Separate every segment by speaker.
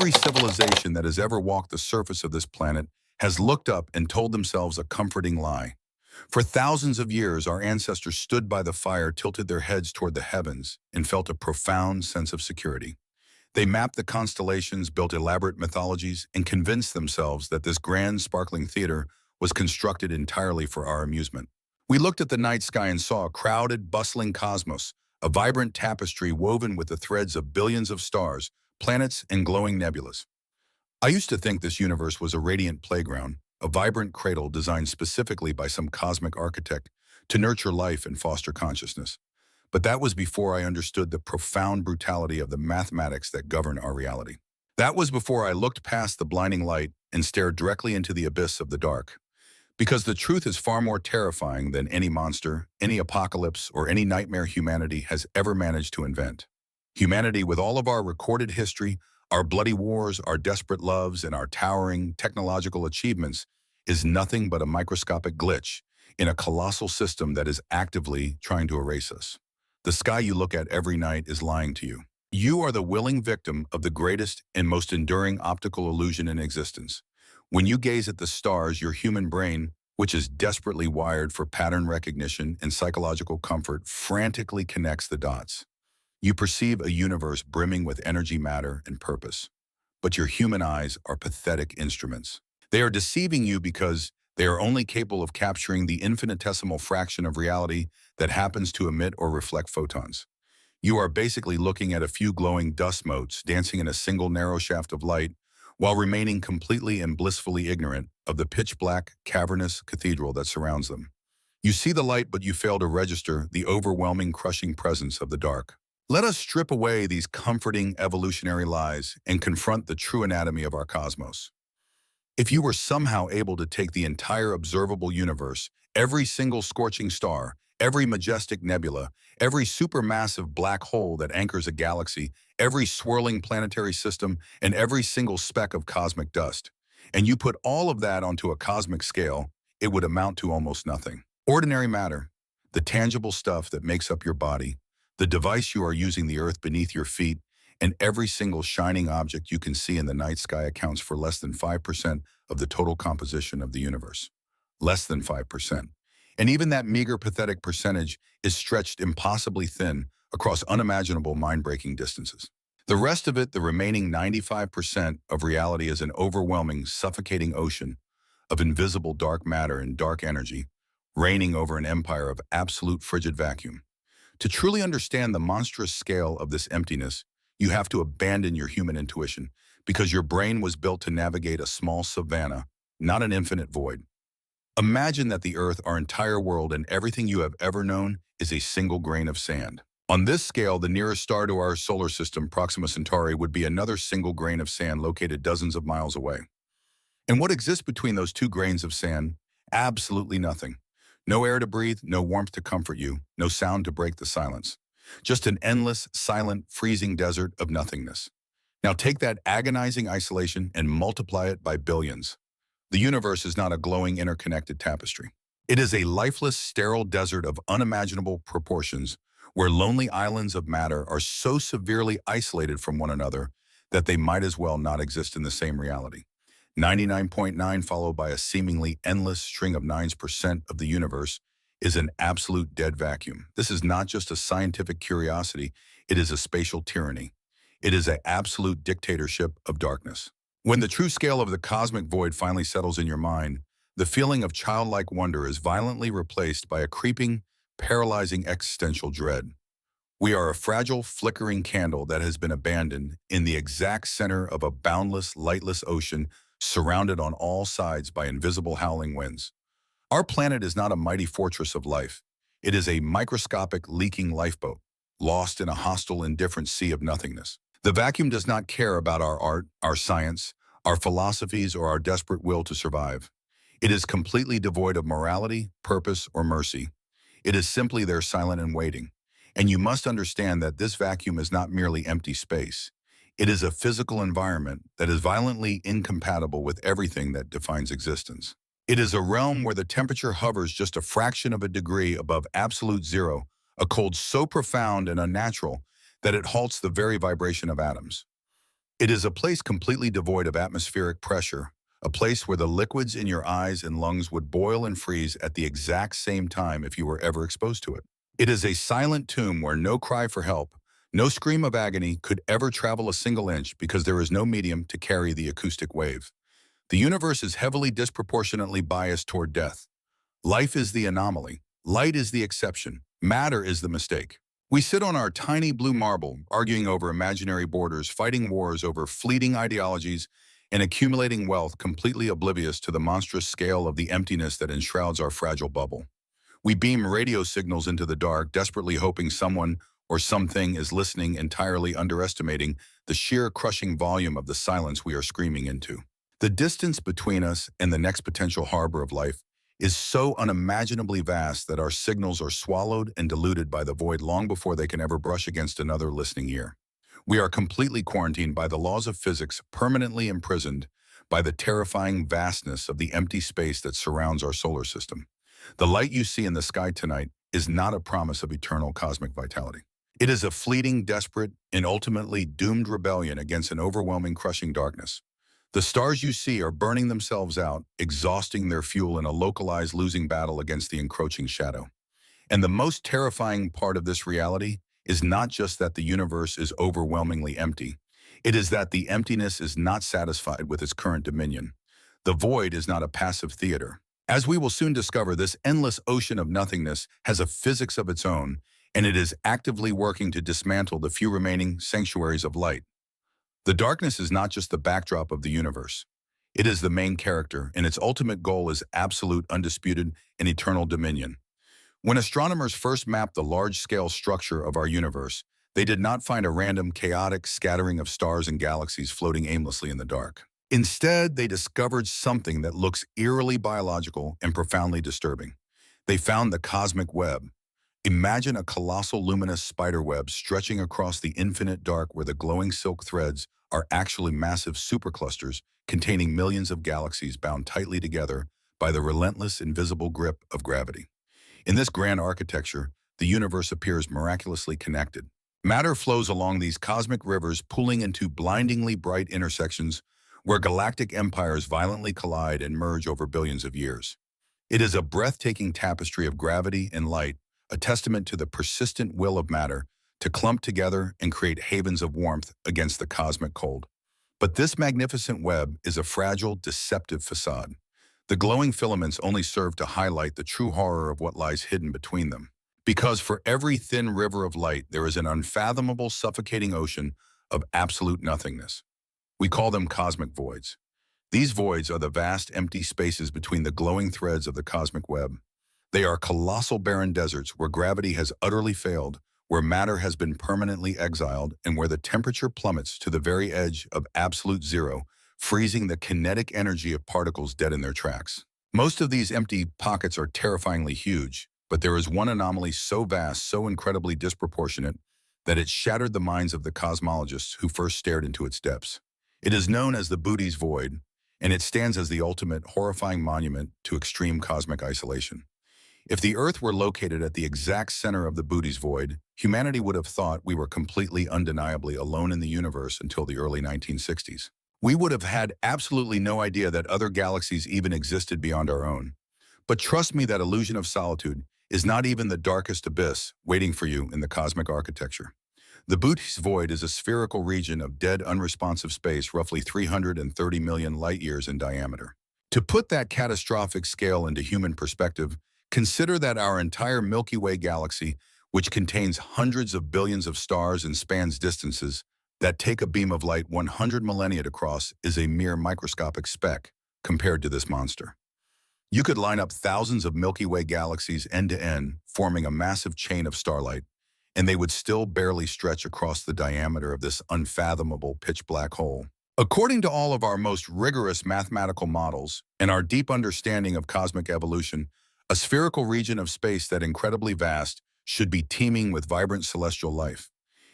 Speaker 1: Every civilization that has ever walked the surface of this planet has looked up and told themselves a comforting lie. For thousands of years, our ancestors stood by the fire, tilted their heads toward the heavens, and felt a profound sense of security. They mapped the constellations, built elaborate mythologies, and convinced themselves that this grand, sparkling theater was constructed entirely for our amusement. We looked at the night sky and saw a crowded, bustling cosmos, a vibrant tapestry woven with the threads of billions of stars, planets, and glowing nebulas. I used to think this universe was a radiant playground, a vibrant cradle designed specifically by some cosmic architect to nurture life and foster consciousness. But that was before I understood the profound brutality of the mathematics that govern our reality. That was before I looked past the blinding light and stared directly into the abyss of the dark. Because the truth is far more terrifying than any monster, any apocalypse, or any nightmare humanity has ever managed to invent. Humanity, with all of our recorded history, our bloody wars, our desperate loves, and our towering technological achievements, is nothing but a microscopic glitch in a colossal system that is actively trying to erase us. The sky you look at every night is lying to you. You are the willing victim of the greatest and most enduring optical illusion in existence. When you gaze at the stars, your human brain, which is desperately wired for pattern recognition and psychological comfort, frantically connects the dots. You perceive a universe brimming with energy, matter, and purpose. But your human eyes are pathetic instruments. They are deceiving you because they are only capable of capturing the infinitesimal fraction of reality that happens to emit or reflect photons. You are basically looking at a few glowing dust motes dancing in a single narrow shaft of light while remaining completely and blissfully ignorant of the pitch-black, cavernous cathedral that surrounds them. You see the light, but you fail to register the overwhelming, crushing presence of the dark. Let us strip away these comforting evolutionary lies and confront the true anatomy of our cosmos. If you were somehow able to take the entire observable universe, every single scorching star, every majestic nebula, every supermassive black hole that anchors a galaxy, every swirling planetary system, and every single speck of cosmic dust, and you put all of that onto a cosmic scale, it would amount to almost nothing. Ordinary matter, the tangible stuff that makes up your body, the device you are using, the earth beneath your feet, and every single shining object you can see in the night sky accounts for less than 5% of the total composition of the universe. Less than 5%. And even that meager, pathetic percentage is stretched impossibly thin across unimaginable, mind-breaking distances. The rest of it, the remaining 95% of reality, is an overwhelming, suffocating ocean of invisible dark matter and dark energy, reigning over an empire of absolute frigid vacuum. To truly understand the monstrous scale of this emptiness, you have to abandon your human intuition, because your brain was built to navigate a small savanna, not an infinite void. Imagine that the Earth, our entire world, and everything you have ever known is a single grain of sand. On this scale, the nearest star to our solar system, Proxima Centauri, would be another single grain of sand located dozens of miles away. And what exists between those two grains of sand? Absolutely nothing. No air to breathe, no warmth to comfort you, no sound to break the silence. Just an endless, silent, freezing desert of nothingness. Now take that agonizing isolation and multiply it by billions. The universe is not a glowing, interconnected tapestry. It is a lifeless, sterile desert of unimaginable proportions where lonely islands of matter are so severely isolated from one another that they might as well not exist in the same reality. 99.9 followed by a seemingly endless string of 9% of the universe is an absolute dead vacuum. This is not just a scientific curiosity, it is a spatial tyranny. It is an absolute dictatorship of darkness. When the true scale of the cosmic void finally settles in your mind, the feeling of childlike wonder is violently replaced by a creeping, paralyzing existential dread. We are a fragile, flickering candle that has been abandoned in the exact center of a boundless, lightless ocean surrounded on all sides by invisible howling winds. Our planet is not a mighty fortress of life. It is a microscopic, leaking lifeboat, lost in a hostile, indifferent sea of nothingness. The vacuum does not care about our art, our science, our philosophies, or our desperate will to survive. It is completely devoid of morality, purpose, or mercy. It is simply there, silent and waiting. And you must understand that this vacuum is not merely empty space. It is a physical environment that is violently incompatible with everything that defines existence. It is a realm where the temperature hovers just a fraction of a degree above absolute zero, a cold so profound and unnatural that it halts the very vibration of atoms. It is a place completely devoid of atmospheric pressure, a place where the liquids in your eyes and lungs would boil and freeze at the exact same time if you were ever exposed to it. It is a silent tomb where no cry for help, no scream of agony could ever travel a single inch because there is no medium to carry the acoustic wave. The universe is heavily disproportionately biased toward death. Life is the anomaly. Light is the exception. Matter is the mistake. We sit on our tiny blue marble, arguing over imaginary borders, fighting wars over fleeting ideologies, and accumulating wealth completely oblivious to the monstrous scale of the emptiness that enshrouds our fragile bubble. We beam radio signals into the dark, desperately hoping someone or something is listening, entirely underestimating the sheer crushing volume of the silence we are screaming into. The distance between us and the next potential harbor of life is so unimaginably vast that our signals are swallowed and diluted by the void long before they can ever brush against another listening ear. We are completely quarantined by the laws of physics, permanently imprisoned by the terrifying vastness of the empty space that surrounds our solar system. The light you see in the sky tonight is not a promise of eternal cosmic vitality. It is a fleeting, desperate, and ultimately doomed rebellion against an overwhelming, crushing darkness. The stars you see are burning themselves out, exhausting their fuel in a localized losing battle against the encroaching shadow. And the most terrifying part of this reality is not just that the universe is overwhelmingly empty. It is that the emptiness is not satisfied with its current dominion. The void is not a passive theater. As we will soon discover, this endless ocean of nothingness has a physics of its own, and it is actively working to dismantle the few remaining sanctuaries of light. The darkness is not just the backdrop of the universe. It is the main character, and its ultimate goal is absolute, undisputed, and eternal dominion. When astronomers first mapped the large-scale structure of our universe, they did not find a random, chaotic scattering of stars and galaxies floating aimlessly in the dark. Instead, they discovered something that looks eerily biological and profoundly disturbing. They found the cosmic web. Imagine a colossal luminous spider web stretching across the infinite dark where the glowing silk threads are actually massive superclusters containing millions of galaxies bound tightly together by the relentless invisible grip of gravity. In this grand architecture, the universe appears miraculously connected. Matter flows along these cosmic rivers, pooling into blindingly bright intersections where galactic empires violently collide and merge over billions of years. It is a breathtaking tapestry of gravity and light, a testament to the persistent will of matter to clump together and create havens of warmth against the cosmic cold. But this magnificent web is a fragile, deceptive facade. The glowing filaments only serve to highlight the true horror of what lies hidden between them. Because for every thin river of light, there is an unfathomable, suffocating ocean of absolute nothingness. We call them cosmic voids. These voids are the vast, empty spaces between the glowing threads of the cosmic web. They are colossal barren deserts where gravity has utterly failed, where matter has been permanently exiled, and where the temperature plummets to the very edge of absolute zero, freezing the kinetic energy of particles dead in their tracks. Most of these empty pockets are terrifyingly huge, but there is one anomaly so vast, so incredibly disproportionate, that it shattered the minds of the cosmologists who first stared into its depths. It is known as the Bootes Void, and it stands as the ultimate horrifying monument to extreme cosmic isolation. If the Earth were located at the exact center of the Bootes Void, humanity would have thought we were completely, undeniably alone in the universe until the early 1960s. We would have had absolutely no idea that other galaxies even existed beyond our own. But trust me, that illusion of solitude is not even the darkest abyss waiting for you in the cosmic architecture. The Bootes Void is a spherical region of dead, unresponsive space roughly 330 million light-years in diameter. To put that catastrophic scale into human perspective, consider that our entire Milky Way galaxy, which contains hundreds of billions of stars and spans distances that take a beam of light 100 millennia to cross, is a mere microscopic speck compared to this monster. You could line up thousands of Milky Way galaxies end to end, forming a massive chain of starlight, and they would still barely stretch across the diameter of this unfathomable pitch-black hole. According to all of our most rigorous mathematical models and our deep understanding of cosmic evolution, a spherical region of space that incredibly vast should be teeming with vibrant celestial life.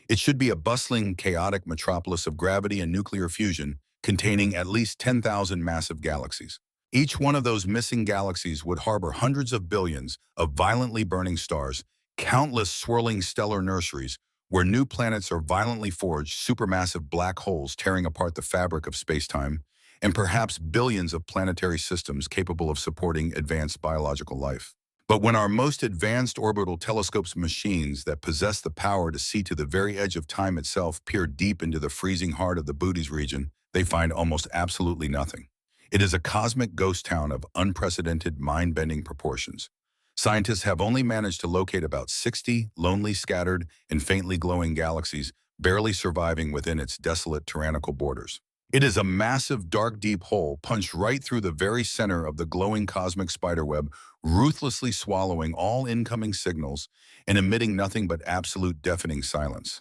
Speaker 1: It should be a bustling, chaotic metropolis of gravity and nuclear fusion containing at least 10,000 massive galaxies. Each one of those missing galaxies would harbor hundreds of billions of violently burning stars, countless swirling stellar nurseries, where new planets are violently forged, supermassive black holes tearing apart the fabric of space-time, and perhaps billions of planetary systems capable of supporting advanced biological life. But when our most advanced orbital telescopes machines that possess the power to see to the very edge of time itself peer deep into the freezing heart of the Bootes region, they find almost absolutely nothing. It is a cosmic ghost town of unprecedented mind-bending proportions. Scientists have only managed to locate about 60 lonely, scattered, and faintly glowing galaxies, barely surviving within its desolate tyrannical borders. It is a massive, dark, deep hole punched right through the very center of the glowing cosmic spiderweb, ruthlessly swallowing all incoming signals and emitting nothing but absolute deafening silence.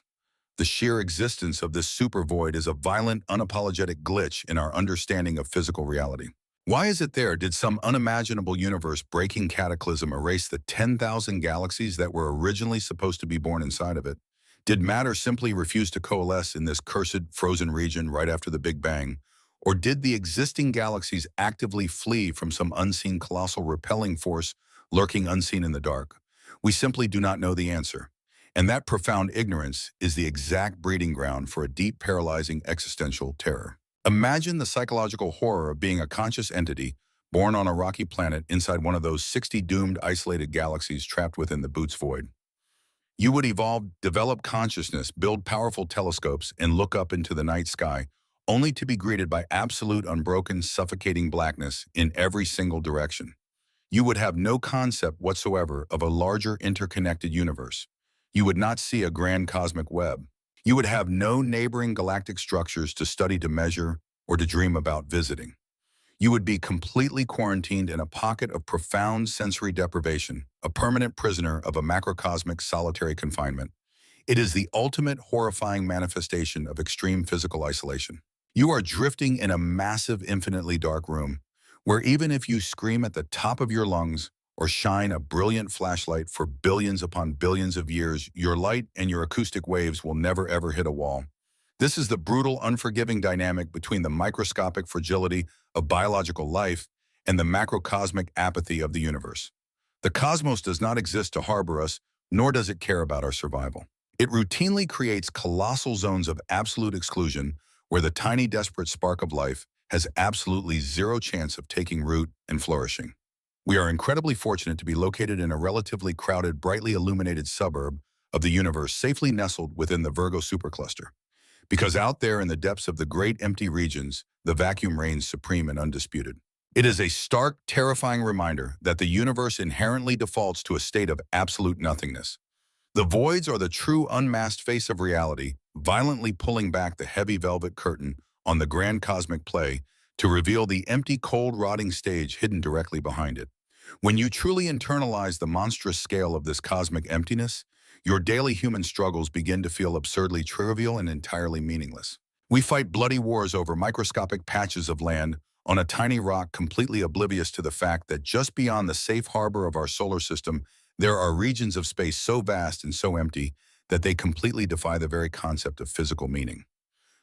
Speaker 1: The sheer existence of this supervoid is a violent, unapologetic glitch in our understanding of physical reality. Why is it there? Did some unimaginable universe-breaking cataclysm erase the 10,000 galaxies that were originally supposed to be born inside of it? Did matter simply refuse to coalesce in this cursed, frozen region right after the Big Bang? Or did the existing galaxies actively flee from some unseen colossal repelling force lurking unseen in the dark? We simply do not know the answer. And that profound ignorance is the exact breeding ground for a deep, paralyzing existential terror. Imagine the psychological horror of being a conscious entity born on a rocky planet inside one of those 60 doomed, isolated galaxies trapped within the Bootes void. You would evolve, develop consciousness, build powerful telescopes, and look up into the night sky, only to be greeted by absolute, unbroken, suffocating blackness in every single direction. You would have no concept whatsoever of a larger, interconnected universe. You would not see a grand cosmic web. You would have no neighboring galactic structures to study, to measure, or to dream about visiting. You would be completely quarantined in a pocket of profound sensory deprivation, a permanent prisoner of a macrocosmic solitary confinement. It is the ultimate horrifying manifestation of extreme physical isolation. You are drifting in a massive, infinitely dark room, where even if you scream at the top of your lungs or shine a brilliant flashlight for billions upon billions of years, your light and your acoustic waves will never ever hit a wall. This is the brutal, unforgiving dynamic between the microscopic fragility of biological life and the macrocosmic apathy of the universe. The cosmos does not exist to harbor us, nor does it care about our survival. It routinely creates colossal zones of absolute exclusion where the tiny, desperate spark of life has absolutely zero chance of taking root and flourishing. We are incredibly fortunate to be located in a relatively crowded, brightly illuminated suburb of the universe, safely nestled within the Virgo supercluster. Because out there in the depths of the great empty regions, the vacuum reigns supreme and undisputed. It is a stark, terrifying reminder that the universe inherently defaults to a state of absolute nothingness. The voids are the true unmasked face of reality, violently pulling back the heavy velvet curtain on the grand cosmic play to reveal the empty, cold, rotting stage hidden directly behind it. When you truly internalize the monstrous scale of this cosmic emptiness, your daily human struggles begin to feel absurdly trivial and entirely meaningless. We fight bloody wars over microscopic patches of land on a tiny rock, completely oblivious to the fact that just beyond the safe harbor of our solar system, there are regions of space so vast and so empty that they completely defy the very concept of physical meaning.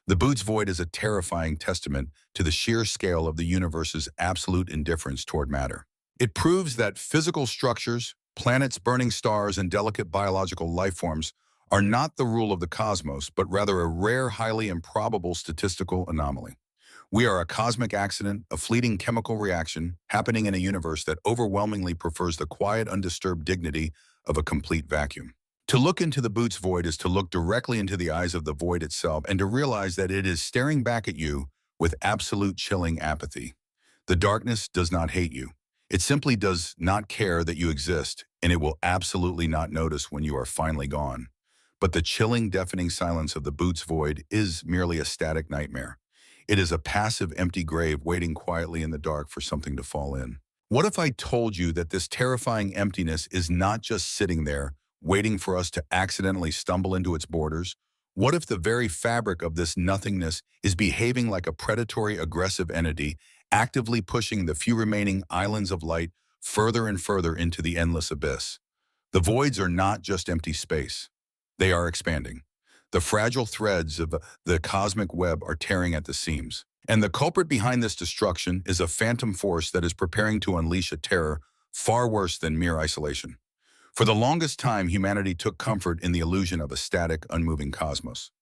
Speaker 1: The Bootes void is a terrifying testament to the sheer scale of the universe's absolute indifference toward matter. It proves that physical structures, planets, burning stars, and delicate biological life forms are not the rule of the cosmos, but rather a rare, highly improbable statistical anomaly. We are a cosmic accident, a fleeting chemical reaction happening in a universe that overwhelmingly prefers the quiet, undisturbed dignity of a complete vacuum. To look into the Bootes void is to look directly into the eyes of the void itself and to realize that it is staring back at you with absolute chilling apathy. The darkness does not hate you. It simply does not care that you exist, and it will absolutely not notice when you are finally gone. But the chilling, deafening silence of the Bootes void is merely a static nightmare. It is a passive, empty grave waiting quietly in the dark for something to fall in. What if I told you that this terrifying emptiness is not just sitting there, waiting for us to accidentally stumble into its borders? What if the very fabric of this nothingness is behaving like a predatory, aggressive entity, actively pushing the few remaining islands of light further and further into the endless abyss? The voids are not just empty space. They are expanding. The fragile threads of the cosmic web are tearing at the seams. And the culprit behind this destruction is a phantom force that is preparing to unleash a terror far worse than mere isolation. For the longest time, humanity took comfort in the illusion of a static, unmoving cosmos.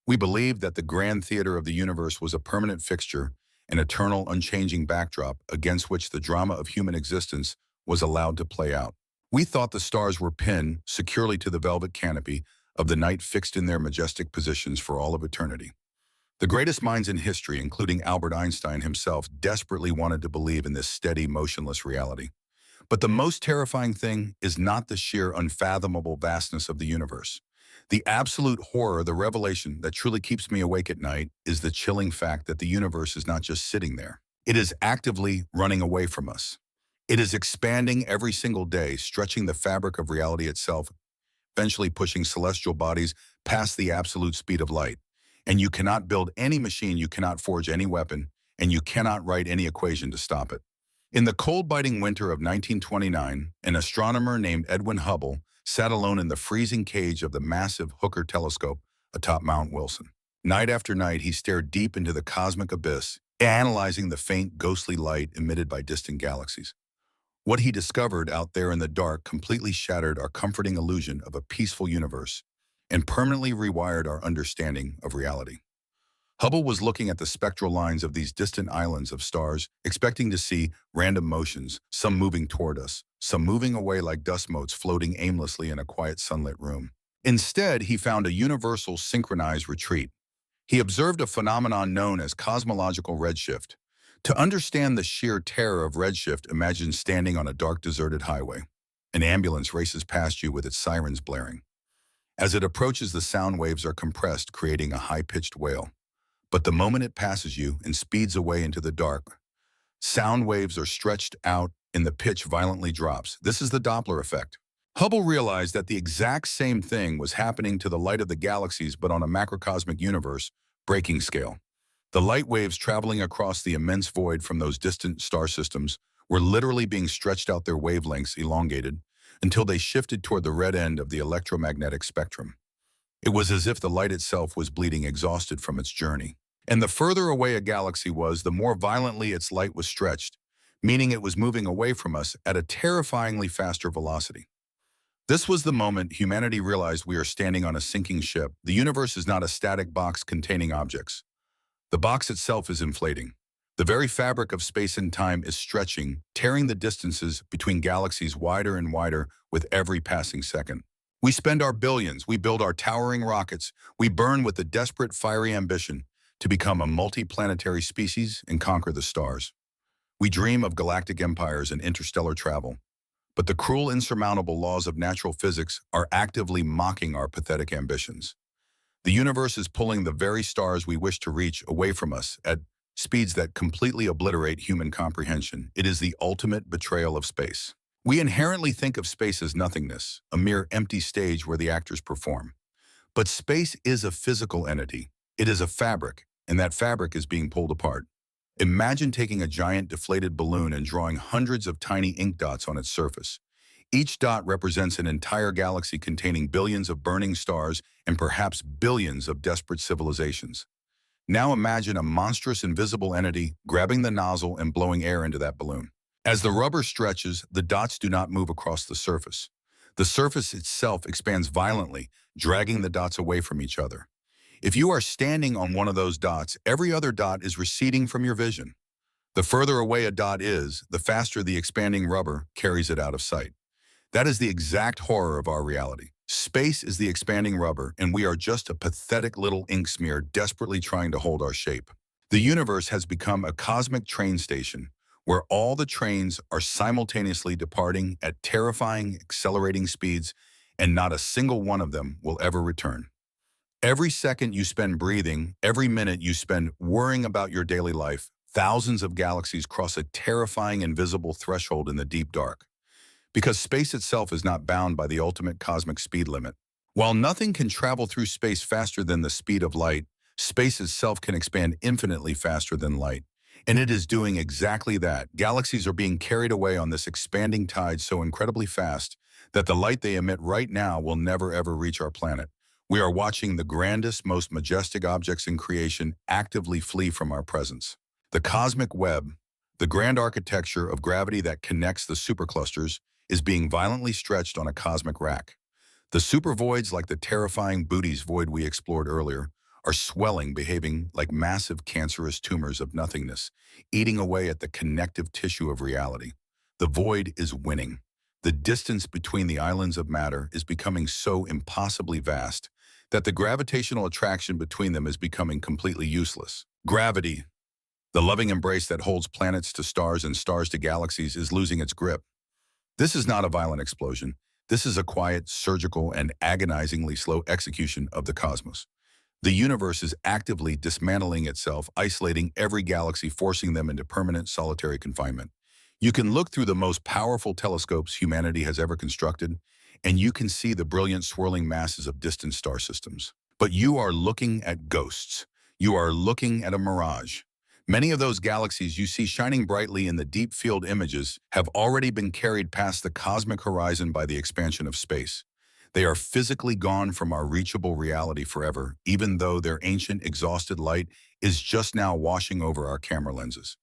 Speaker 1: We believed that the grand theater of the universe was a permanent fixture, an eternal, unchanging backdrop against which the drama of human existence was allowed to play out. We thought the stars were pinned securely to the velvet canopy of the night, fixed in their majestic positions for all of eternity. The greatest minds in history, including Albert Einstein himself, desperately wanted to believe in this steady, motionless reality. But the most terrifying thing is not the sheer unfathomable vastness of the universe. The absolute horror, the revelation that truly keeps me awake at night, is the chilling fact that the universe is not just sitting there. It is actively running away from us. It is expanding every single day, stretching the fabric of reality itself, eventually pushing celestial bodies past the absolute speed of light. And you cannot build any machine, you cannot forge any weapon, and you cannot write any equation to stop it. In the cold, biting winter of 1929, an astronomer named Edwin Hubble sat alone in the freezing cage of the massive Hooker telescope atop Mount Wilson. Night after night, he stared deep into the cosmic abyss, analyzing the faint, ghostly light emitted by distant galaxies. What he discovered out there in the dark completely shattered our comforting illusion of a peaceful universe and permanently rewired our understanding of reality. Hubble was looking at the spectral lines of these distant islands of stars, expecting to see random motions, some moving toward us, some moving away like dust motes floating aimlessly in a quiet sunlit room. Instead, he found a universal synchronized retreat. He observed a phenomenon known as cosmological redshift. To understand the sheer terror of redshift, imagine standing on a dark, deserted highway. An ambulance races past you with its sirens blaring. As it approaches, the sound waves are compressed, creating a high-pitched wail. But the moment it passes you and speeds away into the dark, sound waves are stretched out and the pitch violently drops. This is the Doppler effect. Hubble realized that the exact same thing was happening to the light of the galaxies, but on a macrocosmic universe breaking scale. The light waves traveling across the immense void from those distant star systems were literally being stretched out, their wavelengths elongated, until they shifted toward the red end of the electromagnetic spectrum. It was as if the light itself was bleeding, exhausted from its journey. And the further away a galaxy was, the more violently its light was stretched, meaning it was moving away from us at a terrifyingly faster velocity. This was the moment humanity realized we are standing on a sinking ship. The universe is not a static box containing objects. The box itself is inflating. The very fabric of space and time is stretching, tearing the distances between galaxies wider and wider with every passing second. We spend our billions, we build our towering rockets, we burn with a desperate, fiery ambition to become a multi-planetary species and conquer the stars. We dream of galactic empires and interstellar travel, but the cruel, insurmountable laws of natural physics are actively mocking our pathetic ambitions. The universe is pulling the very stars we wish to reach away from us at speeds that completely obliterate human comprehension. It is the ultimate betrayal of space. We inherently think of space as nothingness, a mere empty stage where the actors perform. But space is a physical entity. It is a fabric, and that fabric is being pulled apart. Imagine taking a giant deflated balloon and drawing hundreds of tiny ink dots on its surface. Each dot represents an entire galaxy containing billions of burning stars and perhaps billions of desperate civilizations. Now imagine a monstrous invisible entity grabbing the nozzle and blowing air into that balloon. As the rubber stretches, the dots do not move across the surface. The surface itself expands violently, dragging the dots away from each other. If you are standing on one of those dots, every other dot is receding from your vision. The further away a dot is, the faster the expanding rubber carries it out of sight. That is the exact horror of our reality. Space is the expanding rubber, and we are just a pathetic little ink smear desperately trying to hold our shape. The universe has become a cosmic train station where all the trains are simultaneously departing at terrifying, accelerating speeds, and not a single one of them will ever return. Every second you spend breathing, every minute you spend worrying about your daily life, thousands of galaxies cross a terrifying invisible threshold in the deep dark. Because space itself is not bound by the ultimate cosmic speed limit. While nothing can travel through space faster than the speed of light, space itself can expand infinitely faster than light. And it is doing exactly that. Galaxies are being carried away on this expanding tide so incredibly fast that the light they emit right now will never ever reach our planet. We are watching the grandest, most majestic objects in creation actively flee from our presence. The cosmic web, the grand architecture of gravity that connects the superclusters, is being violently stretched on a cosmic rack. The supervoids, like the terrifying Bootes void we explored earlier, are swelling, behaving like massive cancerous tumors of nothingness, eating away at the connective tissue of reality. The void is winning. The distance between the islands of matter is becoming so impossibly vast that the gravitational attraction between them is becoming completely useless. Gravity, the loving embrace that holds planets to stars and stars to galaxies, is losing its grip. This is not a violent explosion. This is a quiet, surgical, and agonizingly slow execution of the cosmos. The universe is actively dismantling itself, isolating every galaxy, forcing them into permanent solitary confinement. You can look through the most powerful telescopes humanity has ever constructed, and you can see the brilliant swirling masses of distant star systems. But you are looking at ghosts. You are looking at a mirage. Many of those galaxies you see shining brightly in the deep field images have already been carried past the cosmic horizon by the expansion of space. They are physically gone from our reachable reality forever, even though their ancient, exhausted light is just now washing over our camera lenses.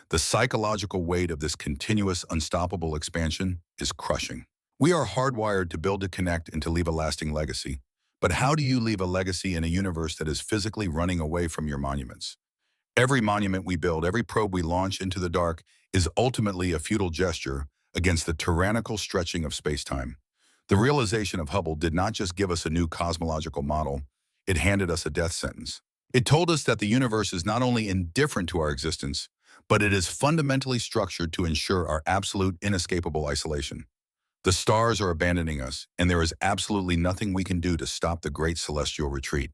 Speaker 1: The psychological weight of this continuous, unstoppable expansion is crushing. We are hardwired to build, to connect, and to leave a lasting legacy. But how do you leave a legacy in a universe that is physically running away from your monuments? Every monument we build, every probe we launch into the dark is ultimately a futile gesture against the tyrannical stretching of space-time. The realization of Hubble did not just give us a new cosmological model, it handed us a death sentence. It told us that the universe is not only indifferent to our existence, but it is fundamentally structured to ensure our absolute, inescapable isolation. The stars are abandoning us, and there is absolutely nothing we can do to stop the great celestial retreat.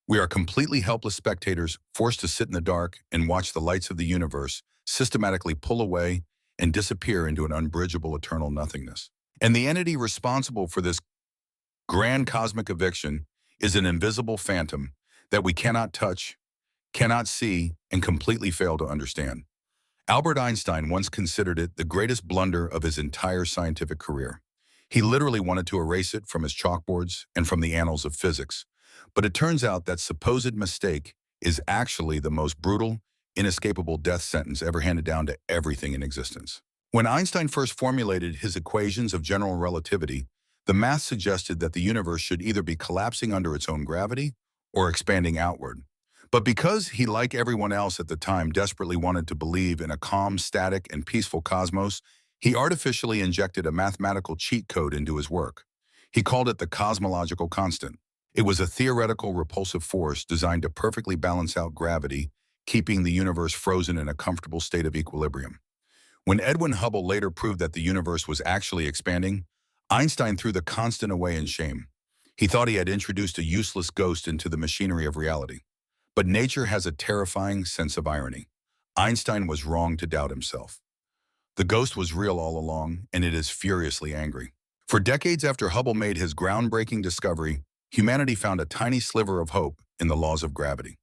Speaker 1: We are completely helpless spectators, forced to sit in the dark and watch the lights of the universe systematically pull away and disappear into an unbridgeable eternal nothingness. And the entity responsible for this grand cosmic eviction is an invisible phantom that we cannot touch, cannot see, and completely fail to understand. Albert Einstein once considered it the greatest blunder of his entire scientific career. He literally wanted to erase it from his chalkboards and from the annals of physics. But it turns out that supposed mistake is actually the most brutal, inescapable death sentence ever handed down to everything in existence. When Einstein first formulated his equations of general relativity, the math suggested that the universe should either be collapsing under its own gravity or expanding outward. But because he, like everyone else at the time, desperately wanted to believe in a calm, static, and peaceful cosmos, he artificially injected a mathematical cheat code into his work. He called it the cosmological constant. It was a theoretical repulsive force designed to perfectly balance out gravity, keeping the universe frozen in a comfortable state of equilibrium. When Edwin Hubble later proved that the universe was actually expanding, Einstein threw the constant away in shame. He thought he had introduced a useless ghost into the machinery of reality. But nature has a terrifying sense of irony. Einstein was wrong to doubt himself. The ghost was real all along, and it is furiously angry. For decades after Hubble made his groundbreaking discovery, humanity found a tiny sliver of hope in the laws of gravity.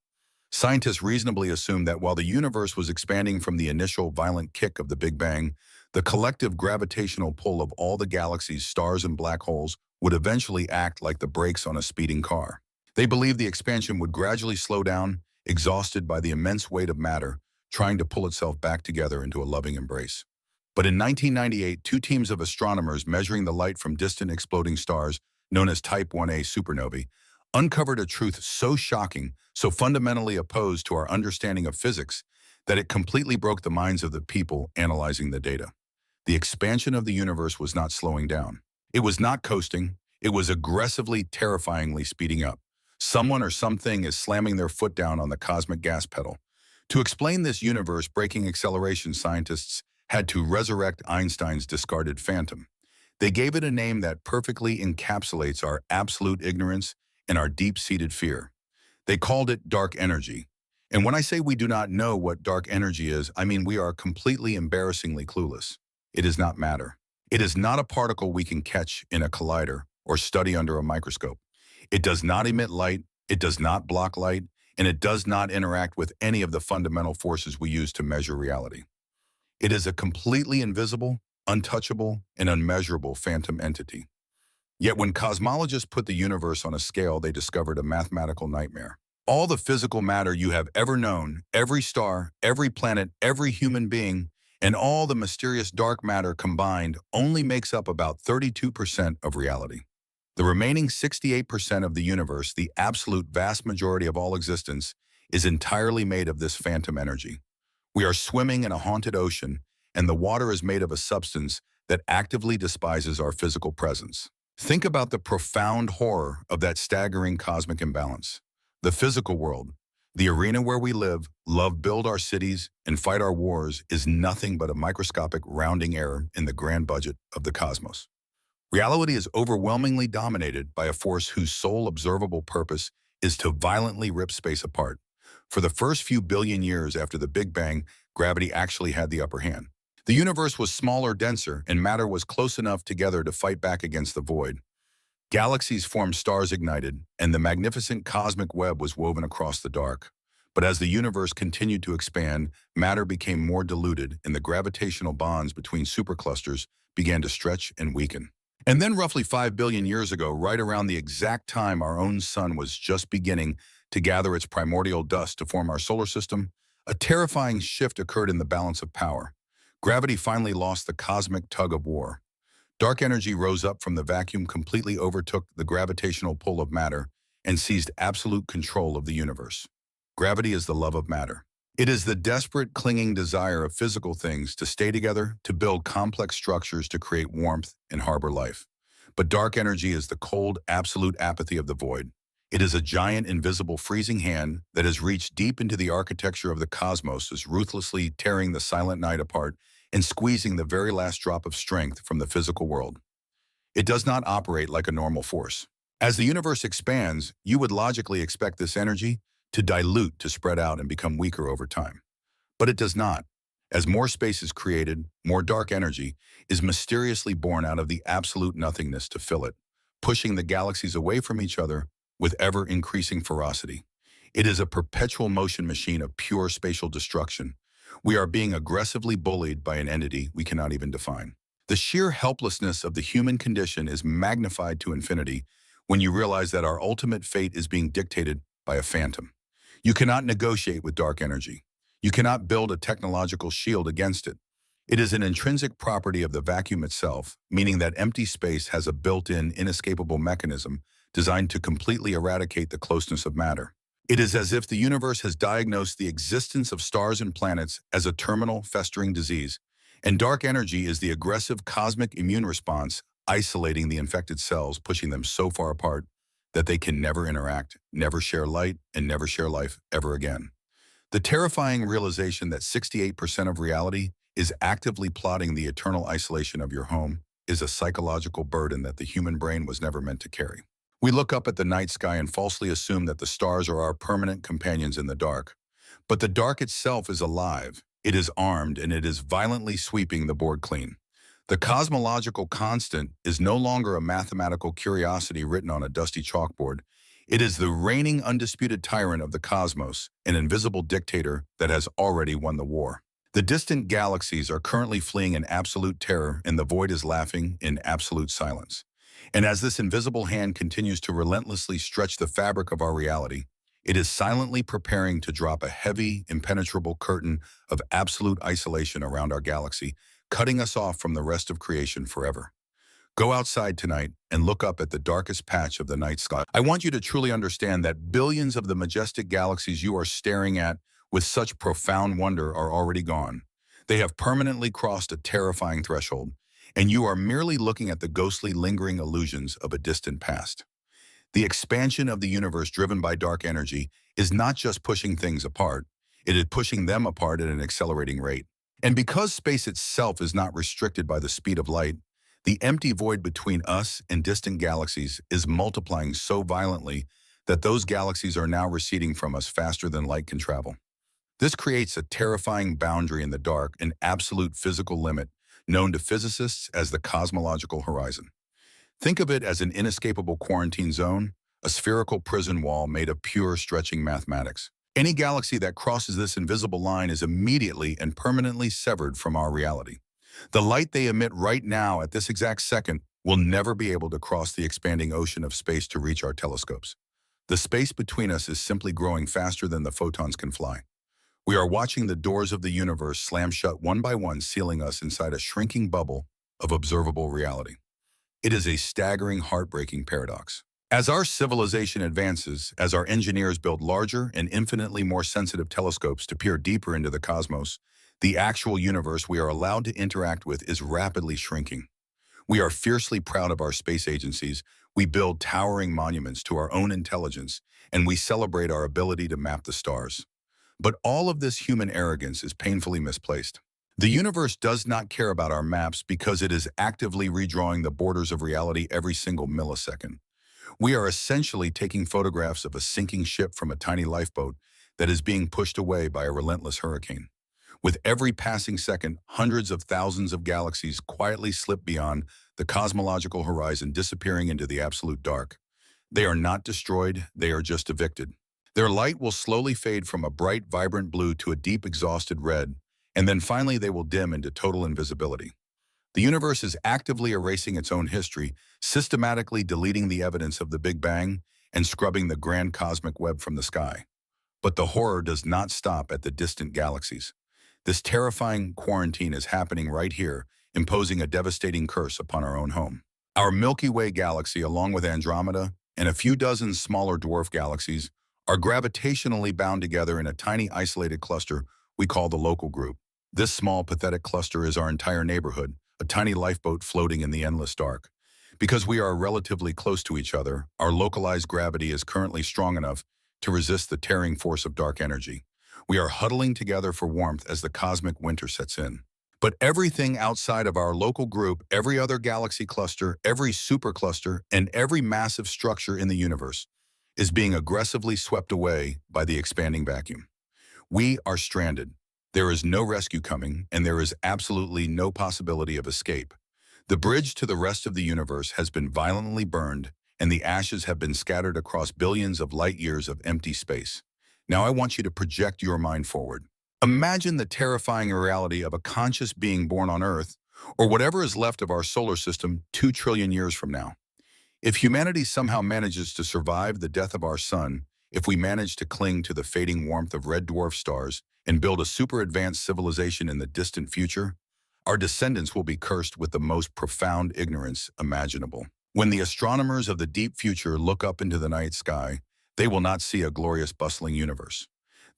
Speaker 1: Scientists reasonably assumed that while the universe was expanding from the initial violent kick of the Big Bang, the collective gravitational pull of all the galaxies, stars, and black holes would eventually act like the brakes on a speeding car. They believed the expansion would gradually slow down, exhausted by the immense weight of matter, trying to pull itself back together into a loving embrace. But in 1998, two teams of astronomers measuring the light from distant exploding stars, known as Type 1a supernovae, uncovered a truth so shocking, so fundamentally opposed to our understanding of physics, that it completely broke the minds of the people analyzing the data. The expansion of the universe was not slowing down. It was not coasting. It was aggressively, terrifyingly speeding up. Someone or something is slamming their foot down on the cosmic gas pedal. To explain this universe-breaking acceleration, scientists had to resurrect Einstein's discarded phantom. They gave it a name that perfectly encapsulates our absolute ignorance and our deep-seated fear. They called it dark energy. And when I say we do not know what dark energy is, I mean we are completely embarrassingly clueless. It is not matter. It is not a particle we can catch in a collider or study under a microscope. It does not emit light, it does not block light, and it does not interact with any of the fundamental forces we use to measure reality. It is a completely invisible, untouchable, and unmeasurable phantom entity. Yet when cosmologists put the universe on a scale, they discovered a mathematical nightmare. All the physical matter you have ever known, every star, every planet, every human being, And all the mysterious dark matter combined only makes up about 32% of reality. The remaining 68% of the universe, the absolute vast majority of all existence, is entirely made of this phantom energy. We are swimming in a haunted ocean, and the water is made of a substance that actively despises our physical presence. Think about the profound horror of that staggering cosmic imbalance. The physical world, the arena where we live, love, build our cities, and fight our wars, is nothing but a microscopic rounding error in the grand budget of the cosmos. Reality is overwhelmingly dominated by a force whose sole observable purpose is to violently rip space apart. For the first few billion years after the Big Bang, gravity actually had the upper hand. The universe was smaller, denser, and matter was close enough together to fight back against the void. Galaxies formed, stars ignited, and the magnificent cosmic web was woven across the dark. But as the universe continued to expand, matter became more diluted, and the gravitational bonds between superclusters began to stretch and weaken. And then roughly 5 billion years ago, right around the exact time our own sun was just beginning to gather its primordial dust to form our solar system, a terrifying shift occurred in the balance of power. Gravity finally lost the cosmic tug of war. Dark energy rose up from the vacuum, completely overtook the gravitational pull of matter, and seized absolute control of the universe. Gravity is the love of matter. It is the desperate, clinging desire of physical things to stay together, to build complex structures, to create warmth and harbor life. But dark energy is the cold, absolute apathy of the void. It is a giant, invisible, freezing hand that has reached deep into the architecture of the cosmos, is ruthlessly tearing the silent night apart and squeezing the very last drop of strength from the physical world. It does not operate like a normal force. As the universe expands, you would logically expect this energy to dilute, to spread out and become weaker over time. But it does not. As more space is created, more dark energy is mysteriously born out of the absolute nothingness to fill it, pushing the galaxies away from each other with ever-increasing ferocity. It is a perpetual motion machine of pure spatial destruction. We are being aggressively bullied by an entity we cannot even define. The sheer helplessness of the human condition is magnified to infinity when you realize that our ultimate fate is being dictated by a phantom. You cannot negotiate with dark energy. You cannot build a technological shield against it. It is an intrinsic property of the vacuum itself, meaning that empty space has a built-in, inescapable mechanism designed to completely eradicate the closeness of matter. It is as if the universe has diagnosed the existence of stars and planets as a terminal, festering disease, and dark energy is the aggressive cosmic immune response, isolating the infected cells, pushing them so far apart that they can never interact, never share light, and never share life ever again. The terrifying realization that 68% of reality is actively plotting the eternal isolation of your home is a psychological burden that the human brain was never meant to carry. We look up at the night sky and falsely assume that the stars are our permanent companions in the dark. But the dark itself is alive, it is armed, and it is violently sweeping the board clean. The cosmological constant is no longer a mathematical curiosity written on a dusty chalkboard. It is the reigning undisputed tyrant of the cosmos, an invisible dictator that has already won the war. The distant galaxies are currently fleeing in absolute terror, and the void is laughing in absolute silence. And as this invisible hand continues to relentlessly stretch the fabric of our reality, it is silently preparing to drop a heavy, impenetrable curtain of absolute isolation around our galaxy, cutting us off from the rest of creation forever. Go outside tonight and look up at the darkest patch of the night sky. I want you to truly understand that billions of the majestic galaxies you are staring at with such profound wonder are already gone. They have permanently crossed a terrifying threshold, and you are merely looking at the ghostly, lingering illusions of a distant past. The expansion of the universe driven by dark energy is not just pushing things apart, it is pushing them apart at an accelerating rate. And because space itself is not restricted by the speed of light, the empty void between us and distant galaxies is multiplying so violently that those galaxies are now receding from us faster than light can travel. This creates a terrifying boundary in the dark, an absolute physical limit, known to physicists as the cosmological horizon. Think of it as an inescapable quarantine zone, a spherical prison wall made of pure stretching mathematics. Any galaxy that crosses this invisible line is immediately and permanently severed from our reality. The light they emit right now at this exact second will never be able to cross the expanding ocean of space to reach our telescopes. The space between us is simply growing faster than the photons can fly. We are watching the doors of the universe slam shut one by one, sealing us inside a shrinking bubble of observable reality. It is a staggering, heartbreaking paradox. As our civilization advances, as our engineers build larger and infinitely more sensitive telescopes to peer deeper into the cosmos, the actual universe we are allowed to interact with is rapidly shrinking. We are fiercely proud of our space agencies, we build towering monuments to our own intelligence, and we celebrate our ability to map the stars. But all of this human arrogance is painfully misplaced. The universe does not care about our maps because it is actively redrawing the borders of reality every single millisecond. We are essentially taking photographs of a sinking ship from a tiny lifeboat that is being pushed away by a relentless hurricane. With every passing second, hundreds of thousands of galaxies quietly slip beyond the cosmological horizon, disappearing into the absolute dark. They are not destroyed, they are just evicted. Their light will slowly fade from a bright, vibrant blue to a deep, exhausted red, and then finally they will dim into total invisibility. The universe is actively erasing its own history, systematically deleting the evidence of the Big Bang and scrubbing the grand cosmic web from the sky. But the horror does not stop at the distant galaxies. This terrifying quarantine is happening right here, imposing a devastating curse upon our own home. Our Milky Way galaxy, along with Andromeda and a few dozen smaller dwarf galaxies, are gravitationally bound together in a tiny isolated cluster we call the local group. This small, pathetic cluster is our entire neighborhood, a tiny lifeboat floating in the endless dark. Because we are relatively close to each other, our localized gravity is currently strong enough to resist the tearing force of dark energy. We are huddling together for warmth as the cosmic winter sets in. But everything outside of our local group, every other galaxy cluster, every supercluster, and every massive structure in the universe is being aggressively swept away by the expanding vacuum. We are stranded. There is no rescue coming, and there is absolutely no possibility of escape. The bridge to the rest of the universe has been violently burned, and the ashes have been scattered across billions of light years of empty space. Now I want you to project your mind forward. Imagine the terrifying reality of a conscious being born on Earth, or whatever is left of our solar system 2 trillion years from now. If humanity somehow manages to survive the death of our sun, if we manage to cling to the fading warmth of red dwarf stars and build a super advanced civilization in the distant future, our descendants will be cursed with the most profound ignorance imaginable. When the astronomers of the deep future look up into the night sky, they will not see a glorious, bustling universe.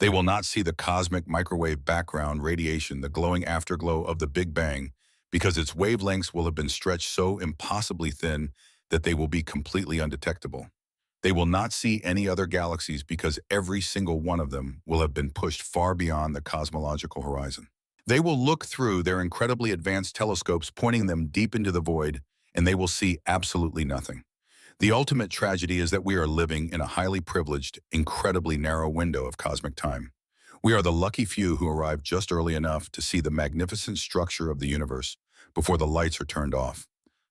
Speaker 1: They will not see the cosmic microwave background radiation, the glowing afterglow of the Big Bang, because its wavelengths will have been stretched so impossibly thin that they will be completely undetectable. They will not see any other galaxies because every single one of them will have been pushed far beyond the cosmological horizon. They will look through their incredibly advanced telescopes, pointing them deep into the void, and they will see absolutely nothing. The ultimate tragedy is that we are living in a highly privileged, incredibly narrow window of cosmic time. We are the lucky few who arrive just early enough to see the magnificent structure of the universe before the lights are turned off.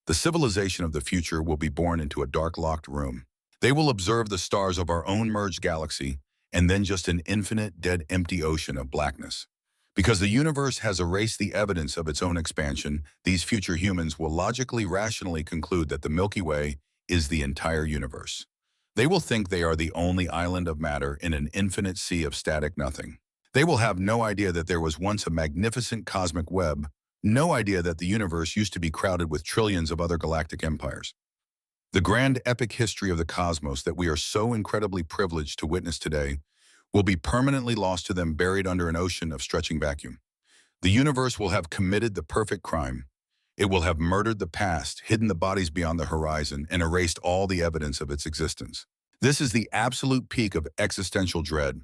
Speaker 1: The civilization of the future will be born into a dark, locked room. They will observe the stars of our own merged galaxy and then just an infinite, dead, empty ocean of blackness. Because the universe has erased the evidence of its own expansion, these future humans will logically, rationally conclude that the Milky Way is the entire universe. They will think they are the only island of matter in an infinite sea of static nothing. They will have no idea that there was once a magnificent cosmic web, no idea that the universe used to be crowded with trillions of other galactic empires. The grand epic history of the cosmos that we are so incredibly privileged to witness today will be permanently lost to them, buried under an ocean of stretching vacuum. The universe will have committed the perfect crime. It will have murdered the past, hidden the bodies beyond the horizon, and erased all the evidence of its existence. This is the absolute peak of existential dread.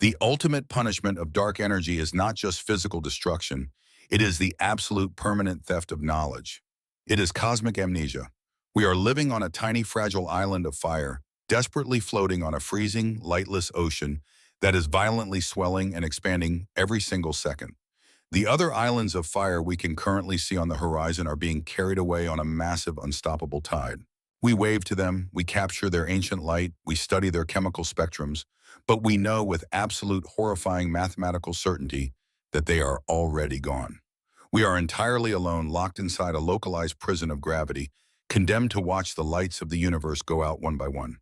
Speaker 1: The ultimate punishment of dark energy is not just physical destruction, it is the absolute permanent theft of knowledge. It is cosmic amnesia. We are living on a tiny fragile island of fire, desperately floating on a freezing, lightless ocean that is violently swelling and expanding every single second. The other islands of fire we can currently see on the horizon are being carried away on a massive, unstoppable tide. We wave to them, we capture their ancient light, we study their chemical spectrums, but we know with absolute horrifying mathematical certainty that they are already gone. We are entirely alone, locked inside a localized prison of gravity, condemned to watch the lights of the universe go out one by one.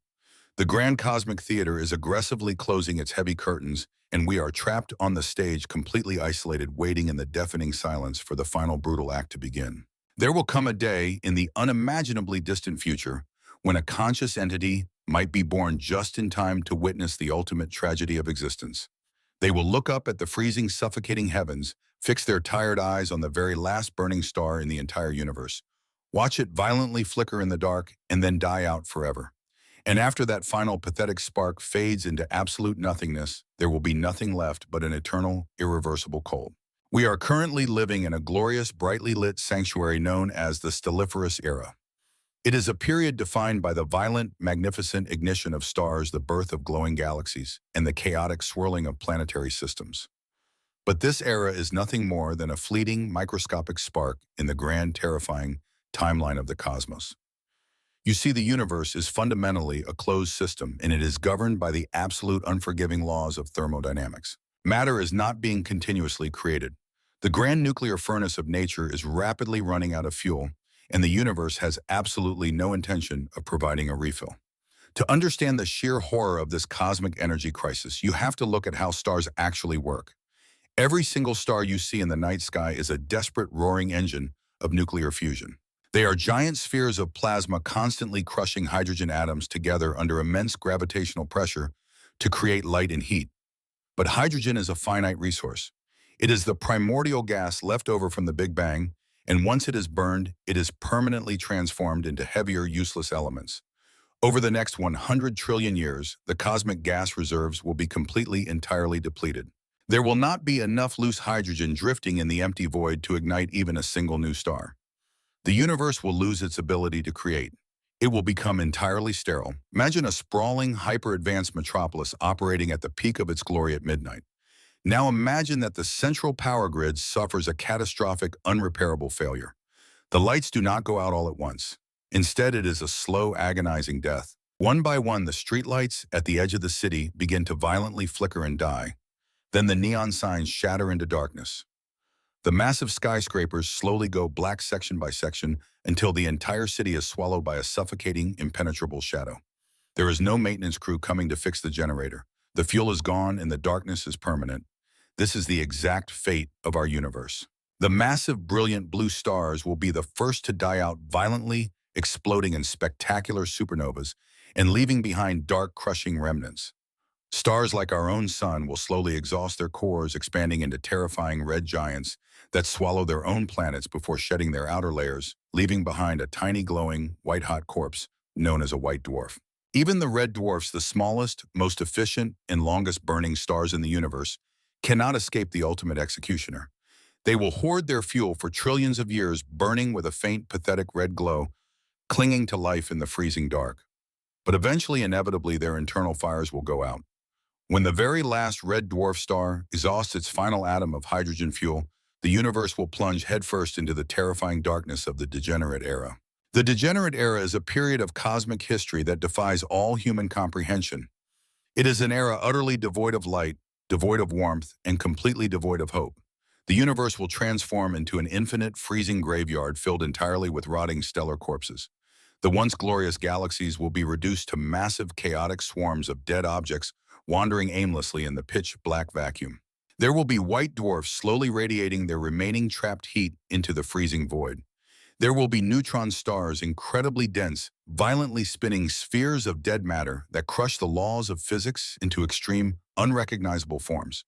Speaker 1: The grand cosmic theater is aggressively closing its heavy curtains, and we are trapped on the stage, completely isolated, waiting in the deafening silence for the final brutal act to begin. There will come a day in the unimaginably distant future when a conscious entity might be born just in time to witness the ultimate tragedy of existence. They will look up at the freezing, suffocating heavens, fix their tired eyes on the very last burning star in the entire universe, watch it violently flicker in the dark, and then die out forever. And after that final pathetic spark fades into absolute nothingness, there will be nothing left but an eternal, irreversible cold. We are currently living in a glorious, brightly lit sanctuary known as the Stelliferous Era. It is a period defined by the violent, magnificent ignition of stars, the birth of glowing galaxies, and the chaotic swirling of planetary systems. But this era is nothing more than a fleeting, microscopic spark in the grand, terrifying timeline of the cosmos. You see, the universe is fundamentally a closed system, and it is governed by the absolute unforgiving laws of thermodynamics. Matter is not being continuously created. The grand nuclear furnace of nature is rapidly running out of fuel, and the universe has absolutely no intention of providing a refill. To understand the sheer horror of this cosmic energy crisis, you have to look at how stars actually work. Every single star you see in the night sky is a desperate roaring engine of nuclear fusion. They are giant spheres of plasma constantly crushing hydrogen atoms together under immense gravitational pressure to create light and heat. But hydrogen is a finite resource. It is the primordial gas left over from the Big Bang, and once it is burned, it is permanently transformed into heavier, useless elements. Over the next 100 trillion years, the cosmic gas reserves will be entirely depleted. There will not be enough loose hydrogen drifting in the empty void to ignite even a single new star. The universe will lose its ability to create. It will become entirely sterile. Imagine a sprawling, hyper-advanced metropolis operating at the peak of its glory at midnight. Now imagine that the central power grid suffers a catastrophic, unrepairable failure. The lights do not go out all at once. Instead, it is a slow, agonizing death. One by one, the streetlights at the edge of the city begin to violently flicker and die. Then the neon signs shatter into darkness. The massive skyscrapers slowly go black section by section until the entire city is swallowed by a suffocating, impenetrable shadow. There is no maintenance crew coming to fix the generator. The fuel is gone and the darkness is permanent. This is the exact fate of our universe. The massive, brilliant blue stars will be the first to die out violently, exploding in spectacular supernovas and leaving behind dark, crushing remnants. Stars like our own sun will slowly exhaust their cores, expanding into terrifying red giants that swallow their own planets before shedding their outer layers, leaving behind a tiny glowing, white-hot corpse known as a white dwarf. Even the red dwarfs, the smallest, most efficient, and longest-burning stars in the universe, cannot escape the ultimate executioner. They will hoard their fuel for trillions of years, burning with a faint, pathetic red glow, clinging to life in the freezing dark. But eventually, inevitably, their internal fires will go out. When the very last red dwarf star exhausts its final atom of hydrogen fuel, the universe will plunge headfirst into the terrifying darkness of the degenerate era. The degenerate era is a period of cosmic history that defies all human comprehension. It is an era utterly devoid of light, devoid of warmth, and completely devoid of hope. The universe will transform into an infinite, freezing graveyard filled entirely with rotting stellar corpses. The once glorious galaxies will be reduced to massive, chaotic swarms of dead objects wandering aimlessly in the pitch-black vacuum. There will be white dwarfs slowly radiating their remaining trapped heat into the freezing void. There will be neutron stars, incredibly dense, violently spinning spheres of dead matter that crush the laws of physics into extreme, unrecognizable forms.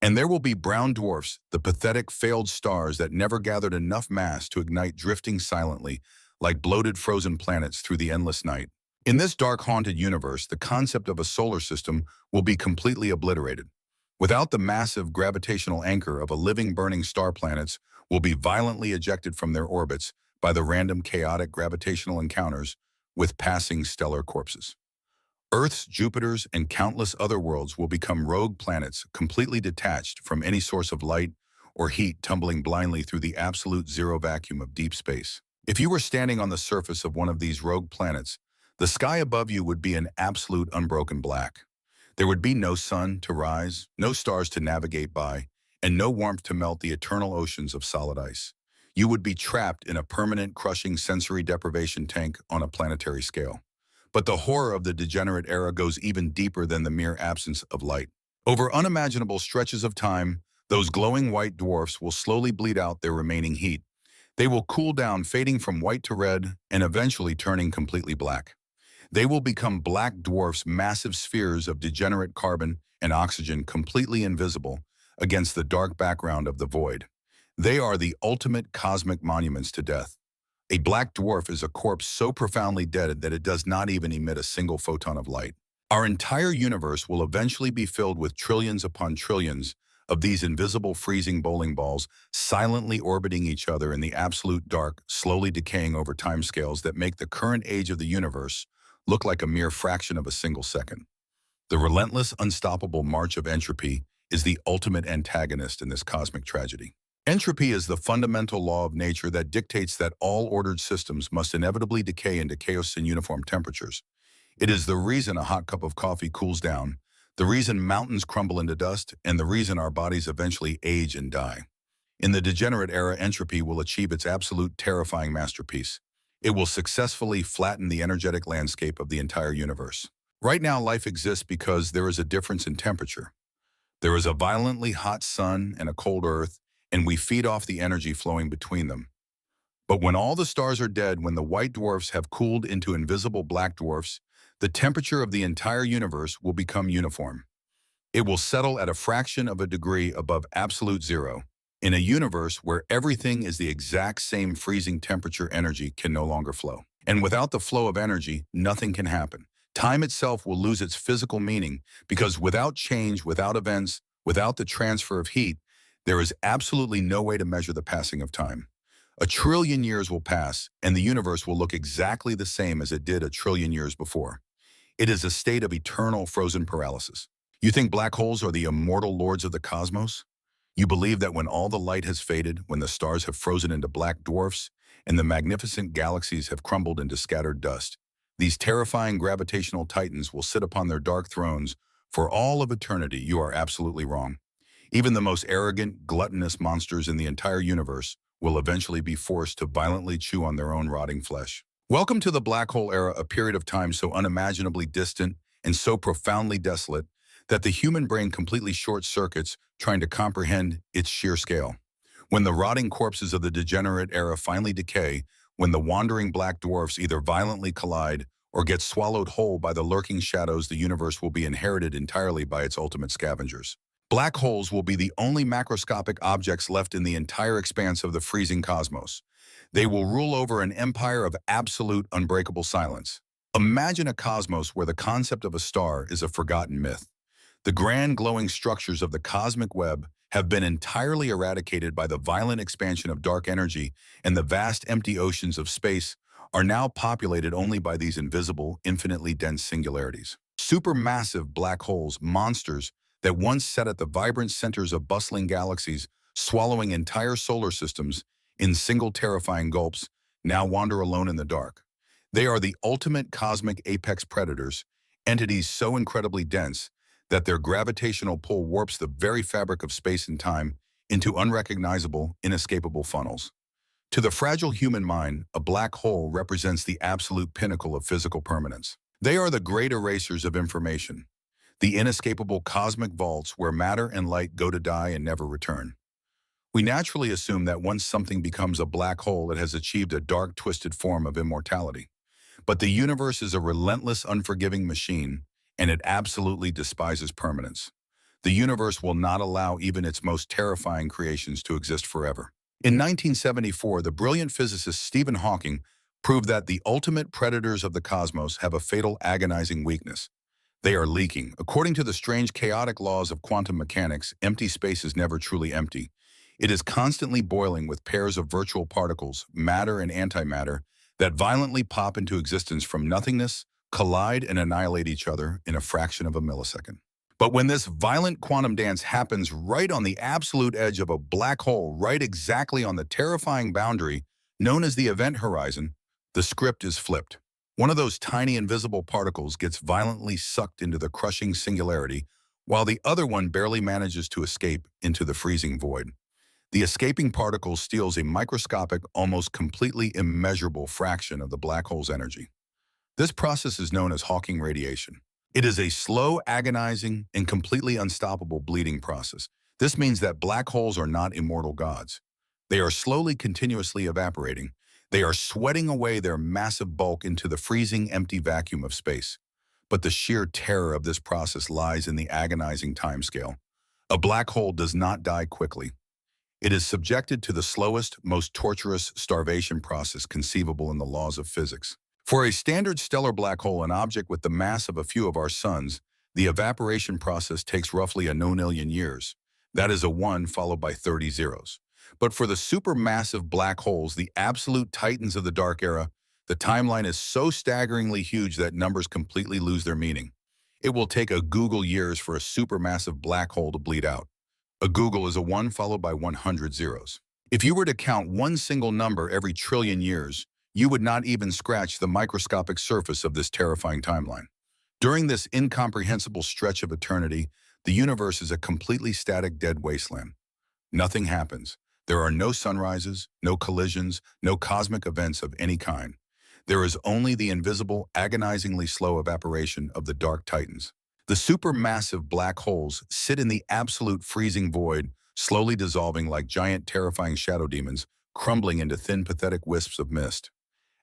Speaker 1: And there will be brown dwarfs, the pathetic, failed stars that never gathered enough mass to ignite, drifting silently, like bloated frozen planets through the endless night. In this dark, haunted universe, the concept of a solar system will be completely obliterated. Without the massive gravitational anchor of a living, burning star, planets will be violently ejected from their orbits by the random, chaotic gravitational encounters with passing stellar corpses. Earths, Jupiters, and countless other worlds will become rogue planets, completely detached from any source of light or heat, tumbling blindly through the absolute zero vacuum of deep space. If you were standing on the surface of one of these rogue planets, the sky above you would be an absolute unbroken black. There would be no sun to rise, no stars to navigate by, and no warmth to melt the eternal oceans of solid ice. You would be trapped in a permanent, crushing sensory deprivation tank on a planetary scale. But the horror of the degenerate era goes even deeper than the mere absence of light. Over unimaginable stretches of time, those glowing white dwarfs will slowly bleed out their remaining heat. They will cool down, fading from white to red, and eventually turning completely black. They will become black dwarfs, massive spheres of degenerate carbon and oxygen, completely invisible against the dark background of the void. They are the ultimate cosmic monuments to death. A black dwarf is a corpse so profoundly dead that it does not even emit a single photon of light. Our entire universe will eventually be filled with trillions upon trillions of these invisible freezing bowling balls, silently orbiting each other in the absolute dark, slowly decaying over timescales that make the current age of the universe look like a mere fraction of a single second. The relentless, unstoppable march of entropy is the ultimate antagonist in this cosmic tragedy. Entropy is the fundamental law of nature that dictates that all ordered systems must inevitably decay into chaos in uniform temperatures. It is the reason a hot cup of coffee cools down, the reason mountains crumble into dust, and the reason our bodies eventually age and die. In the degenerate era, entropy will achieve its absolute terrifying masterpiece. It will successfully flatten the energetic landscape of the entire universe. Right now, life exists because there is a difference in temperature. There is a violently hot sun and a cold earth, and we feed off the energy flowing between them. But when all the stars are dead, when the white dwarfs have cooled into invisible black dwarfs, the temperature of the entire universe will become uniform. It will settle at a fraction of a degree above absolute zero. In a universe where everything is the exact same, freezing temperature, energy can no longer flow. And without the flow of energy, nothing can happen. Time itself will lose its physical meaning because without change, without events, without the transfer of heat, there is absolutely no way to measure the passing of time. A trillion years will pass, and the universe will look exactly the same as it did a trillion years before. It is a state of eternal frozen paralysis. You think black holes are the immortal lords of the cosmos? You believe that when all the light has faded, when the stars have frozen into black dwarfs, and the magnificent galaxies have crumbled into scattered dust, these terrifying gravitational titans will sit upon their dark thrones for all of eternity? You are absolutely wrong. Even the most arrogant, gluttonous monsters in the entire universe will eventually be forced to violently chew on their own rotting flesh. Welcome to the black hole era, a period of time so unimaginably distant and so profoundly desolate that the human brain completely short-circuits trying to comprehend its sheer scale. When the rotting corpses of the degenerate era finally decay, when the wandering black dwarfs either violently collide or get swallowed whole by the lurking shadows, the universe will be inherited entirely by its ultimate scavengers. Black holes will be the only macroscopic objects left in the entire expanse of the freezing cosmos. They will rule over an empire of absolute, unbreakable silence. Imagine a cosmos where the concept of a star is a forgotten myth. The grand glowing structures of the cosmic web have been entirely eradicated by the violent expansion of dark energy, and the vast empty oceans of space are now populated only by these invisible, infinitely dense singularities. Supermassive black holes, monsters that once sat at the vibrant centers of bustling galaxies, swallowing entire solar systems in single terrifying gulps, now wander alone in the dark. They are the ultimate cosmic apex predators, entities so incredibly dense that their gravitational pull warps the very fabric of space and time into unrecognizable, inescapable funnels. To the fragile human mind, a black hole represents the absolute pinnacle of physical permanence. They are the great erasers of information, the inescapable cosmic vaults where matter and light go to die and never return. We naturally assume that once something becomes a black hole, it has achieved a dark, twisted form of immortality. But the universe is a relentless, unforgiving machine, and it absolutely despises permanence. The universe will not allow even its most terrifying creations to exist forever. In 1974, the brilliant physicist Stephen Hawking proved that the ultimate predators of the cosmos have a fatal, agonizing weakness. They are leaking. According to the strange, chaotic laws of quantum mechanics, empty space is never truly empty. It is constantly boiling with pairs of virtual particles, matter and antimatter, that violently pop into existence from nothingness, collide and annihilate each other in a fraction of a millisecond. But when this violent quantum dance happens right on the absolute edge of a black hole, right exactly on the terrifying boundary known as the event horizon, the script is flipped. One of those tiny invisible particles gets violently sucked into the crushing singularity, while the other one barely manages to escape into the freezing void. The escaping particle steals a microscopic, almost completely immeasurable fraction of the black hole's energy. This process is known as Hawking radiation. It is a slow, agonizing, and completely unstoppable bleeding process. This means that black holes are not immortal gods. They are slowly, continuously evaporating. They are sweating away their massive bulk into the freezing, empty vacuum of space. But the sheer terror of this process lies in the agonizing timescale. A black hole does not die quickly. It is subjected to the slowest, most torturous starvation process conceivable in the laws of physics. For a standard stellar black hole, an object with the mass of a few of our suns, the evaporation process takes roughly a nonillion years. That is a 1 followed by 30 zeros. But for the supermassive black holes, the absolute titans of the dark era, the timeline is so staggeringly huge that numbers completely lose their meaning. It will take a Google years for a supermassive black hole to bleed out. A Google is a 1 followed by 100 zeros. If you were to count one single number every trillion years, you would not even scratch the microscopic surface of this terrifying timeline. During this incomprehensible stretch of eternity, the universe is a completely static, dead wasteland. Nothing happens. There are no sunrises, no collisions, no cosmic events of any kind. There is only the invisible, agonizingly slow evaporation of the dark titans. The supermassive black holes sit in the absolute freezing void, slowly dissolving like giant, terrifying shadow demons, crumbling into thin, pathetic wisps of mist.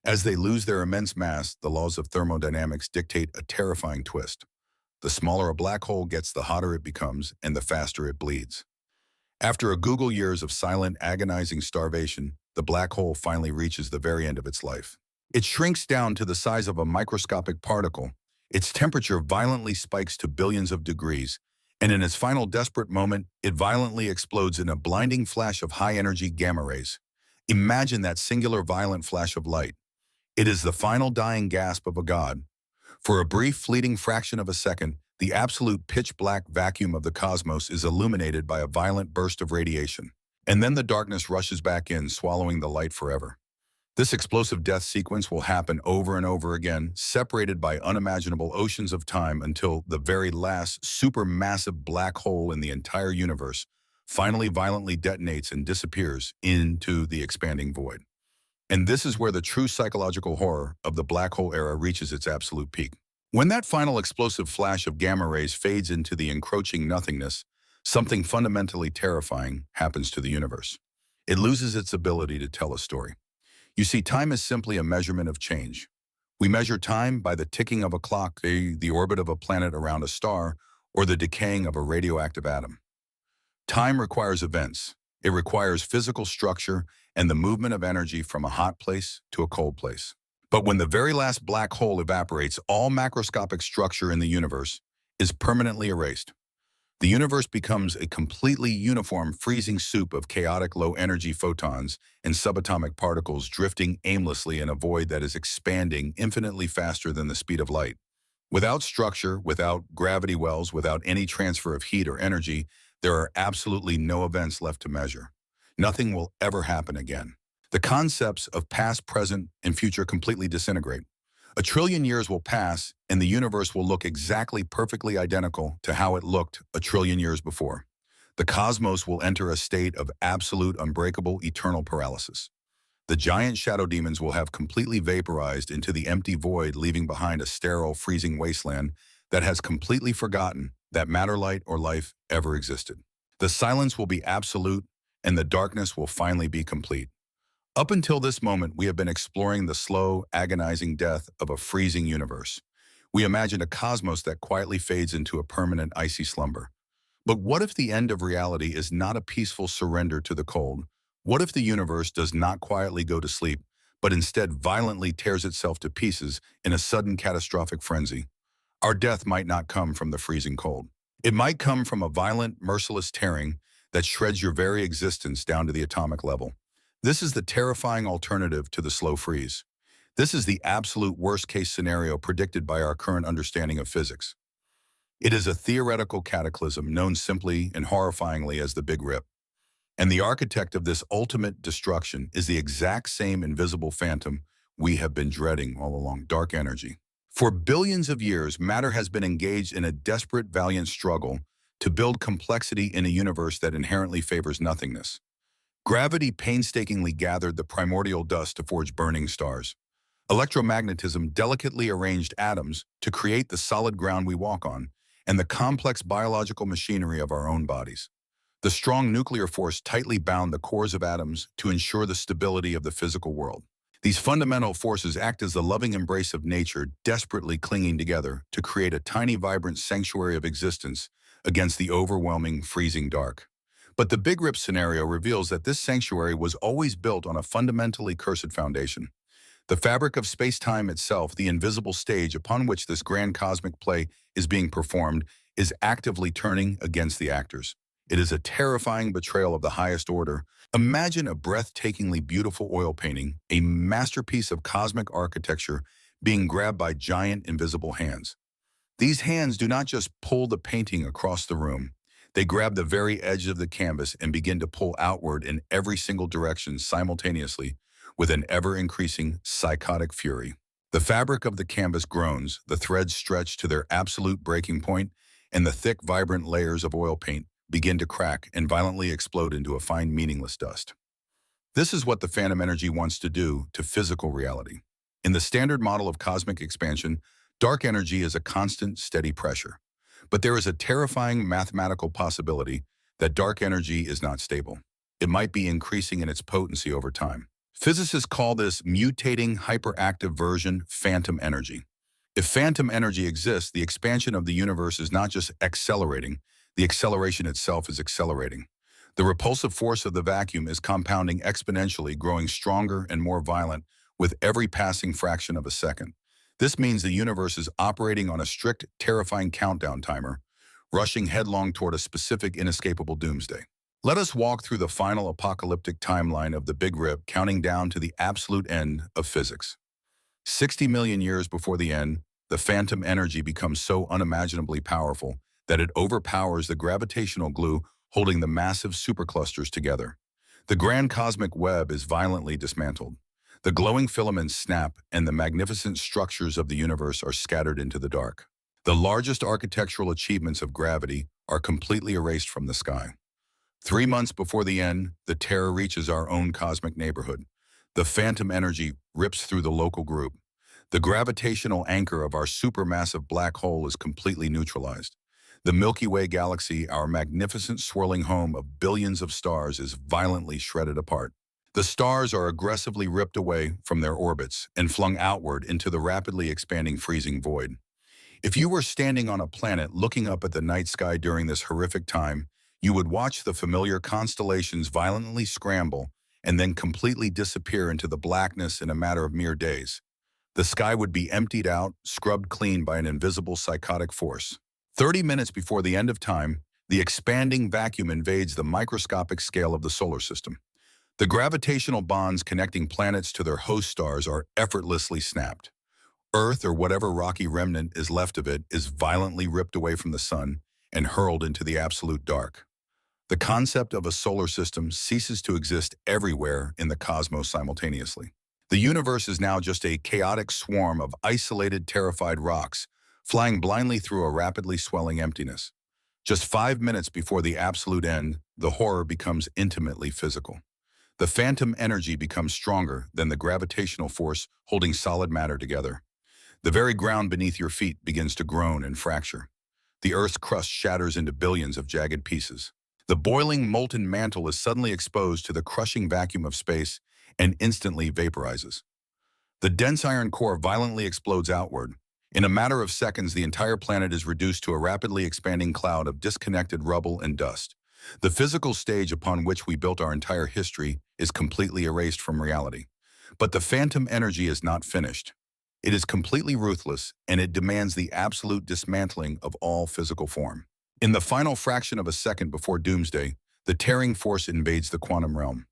Speaker 1: As they lose their immense mass, the laws of thermodynamics dictate a terrifying twist. The smaller a black hole gets, the hotter it becomes, and the faster it bleeds. After a Google years of silent, agonizing starvation, the black hole finally reaches the very end of its life. It shrinks down to the size of a microscopic particle. Its temperature violently spikes to billions of degrees, and in its final desperate moment, it violently explodes in a blinding flash of high-energy gamma rays. Imagine that singular violent flash of light. It is the final dying gasp of a god. For a brief, fleeting fraction of a second, the absolute pitch-black vacuum of the cosmos is illuminated by a violent burst of radiation. And then the darkness rushes back in, swallowing the light forever. This explosive death sequence will happen over and over again, separated by unimaginable oceans of time until the very last supermassive black hole in the entire universe finally violently detonates and disappears into the expanding void. And this is where the true psychological horror of the black hole era reaches its absolute peak. When that final explosive flash of gamma rays fades into the encroaching nothingness, something fundamentally terrifying happens to the universe. It loses its ability to tell a story. You see, time is simply a measurement of change. We measure time by the ticking of a clock, the orbit of a planet around a star, or the decaying of a radioactive atom. Time requires events. It requires physical structure and the movement of energy from a hot place to a cold place. But when the very last black hole evaporates, all macroscopic structure in the universe is permanently erased. The universe becomes a completely uniform freezing soup of chaotic low-energy photons and subatomic particles drifting aimlessly in a void that is expanding infinitely faster than the speed of light. Without structure, without gravity wells, without any transfer of heat or energy, there are absolutely no events left to measure. Nothing will ever happen again. The concepts of past, present, and future completely disintegrate. A trillion years will pass, and the universe will look exactly perfectly identical to how it looked a trillion years before. The cosmos will enter a state of absolute, unbreakable, eternal paralysis. The giant shadow demons will have completely vaporized into the empty void, leaving behind a sterile, freezing wasteland that has completely forgotten that matter, light, or life ever existed. The silence will be absolute, and the darkness will finally be complete. Up until this moment, we have been exploring the slow, agonizing death of a freezing universe. We imagined a cosmos that quietly fades into a permanent icy slumber. But what if the end of reality is not a peaceful surrender to the cold? What if the universe does not quietly go to sleep, but instead violently tears itself to pieces in a sudden catastrophic frenzy? Our death might not come from the freezing cold. It might come from a violent, merciless tearing that shreds your very existence down to the atomic level. This is the terrifying alternative to the slow freeze. This is the absolute worst-case scenario predicted by our current understanding of physics. It is a theoretical cataclysm known simply and horrifyingly as the Big Rip. And the architect of this ultimate destruction is the exact same invisible phantom we have been dreading all along: dark energy. For billions of years, matter has been engaged in a desperate, valiant struggle to build complexity in a universe that inherently favors nothingness. Gravity painstakingly gathered the primordial dust to forge burning stars. Electromagnetism delicately arranged atoms to create the solid ground we walk on and the complex biological machinery of our own bodies. The strong nuclear force tightly bound the cores of atoms to ensure the stability of the physical world. These fundamental forces act as the loving embrace of nature, desperately clinging together to create a tiny, vibrant sanctuary of existence against the overwhelming, freezing dark. But the Big Rip scenario reveals that this sanctuary was always built on a fundamentally cursed foundation. The fabric of space-time itself, the invisible stage upon which this grand cosmic play is being performed, is actively turning against the actors. It is a terrifying betrayal of the highest order. Imagine a breathtakingly beautiful oil painting, a masterpiece of cosmic architecture, being grabbed by giant invisible hands. These hands do not just pull the painting across the room. They grab the very edge of the canvas and begin to pull outward in every single direction simultaneously with an ever-increasing psychotic fury. The fabric of the canvas groans, the threads stretch to their absolute breaking point, and the thick, vibrant layers of oil paint begin to crack and violently explode into a fine, meaningless dust. This is what the phantom energy wants to do to physical reality. In the standard model of cosmic expansion, dark energy is a constant, steady pressure. But there is a terrifying mathematical possibility that dark energy is not stable. It might be increasing in its potency over time. Physicists call this mutating hyperactive version phantom energy. If phantom energy exists, the expansion of the universe is not just accelerating, the acceleration itself is accelerating. The repulsive force of the vacuum is compounding exponentially, growing stronger and more violent with every passing fraction of a second. This means the universe is operating on a strict, terrifying countdown timer, rushing headlong toward a specific, inescapable doomsday. Let us walk through the final apocalyptic timeline of the Big Rip, counting down to the absolute end of physics. 60 million years before the end, the phantom energy becomes so unimaginably powerful that it overpowers the gravitational glue holding the massive superclusters together. The grand cosmic web is violently dismantled. The glowing filaments snap, and the magnificent structures of the universe are scattered into the dark. The largest architectural achievements of gravity are completely erased from the sky. 3 months before the end, the terror reaches our own cosmic neighborhood. The phantom energy rips through the local group. The gravitational anchor of our supermassive black hole is completely neutralized. The Milky Way galaxy, our magnificent swirling home of billions of stars, is violently shredded apart. The stars are aggressively ripped away from their orbits and flung outward into the rapidly expanding freezing void. If you were standing on a planet looking up at the night sky during this horrific time, you would watch the familiar constellations violently scramble and then completely disappear into the blackness in a matter of mere days. The sky would be emptied out, scrubbed clean by an invisible psychotic force. 30 minutes before the end of time, the expanding vacuum invades the microscopic scale of the solar system. The gravitational bonds connecting planets to their host stars are effortlessly snapped. Earth, or whatever rocky remnant is left of it, is violently ripped away from the sun and hurled into the absolute dark. The concept of a solar system ceases to exist everywhere in the cosmos simultaneously. The universe is now just a chaotic swarm of isolated, terrified rocks, flying blindly through a rapidly swelling emptiness. Just 5 minutes before the absolute end, the horror becomes intimately physical. The phantom energy becomes stronger than the gravitational force holding solid matter together. The very ground beneath your feet begins to groan and fracture. The Earth's crust shatters into billions of jagged pieces. The boiling, molten mantle is suddenly exposed to the crushing vacuum of space and instantly vaporizes. The dense iron core violently explodes outward. In a matter of seconds, the entire planet is reduced to a rapidly expanding cloud of disconnected rubble and dust. The physical stage upon which we built our entire history is completely erased from reality. But the phantom energy is not finished. It is completely ruthless, and it demands the absolute dismantling of all physical form. In the final fraction of a second before doomsday, the tearing force invades the quantum realm.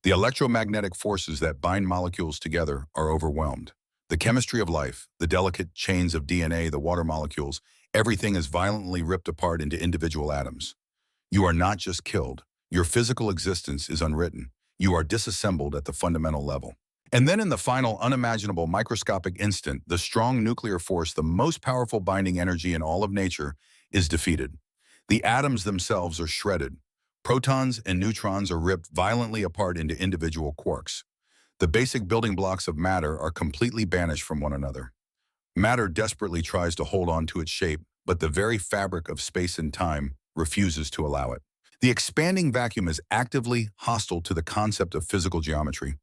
Speaker 1: The electromagnetic forces that bind molecules together are overwhelmed. The chemistry of life, the delicate chains of DNA, the water molecules, everything is violently ripped apart into individual atoms. You are not just killed. Your physical existence is unwritten. You are disassembled at the fundamental level. And then in the final, unimaginable, microscopic instant, the strong nuclear force, the most powerful binding energy in all of nature, is defeated. The atoms themselves are shredded. Protons and neutrons are ripped violently apart into individual quarks. The basic building blocks of matter are completely banished from one another. Matter desperately tries to hold on to its shape, but the very fabric of space and time refuses to allow it. The expanding vacuum is actively hostile to the concept of physical geometry.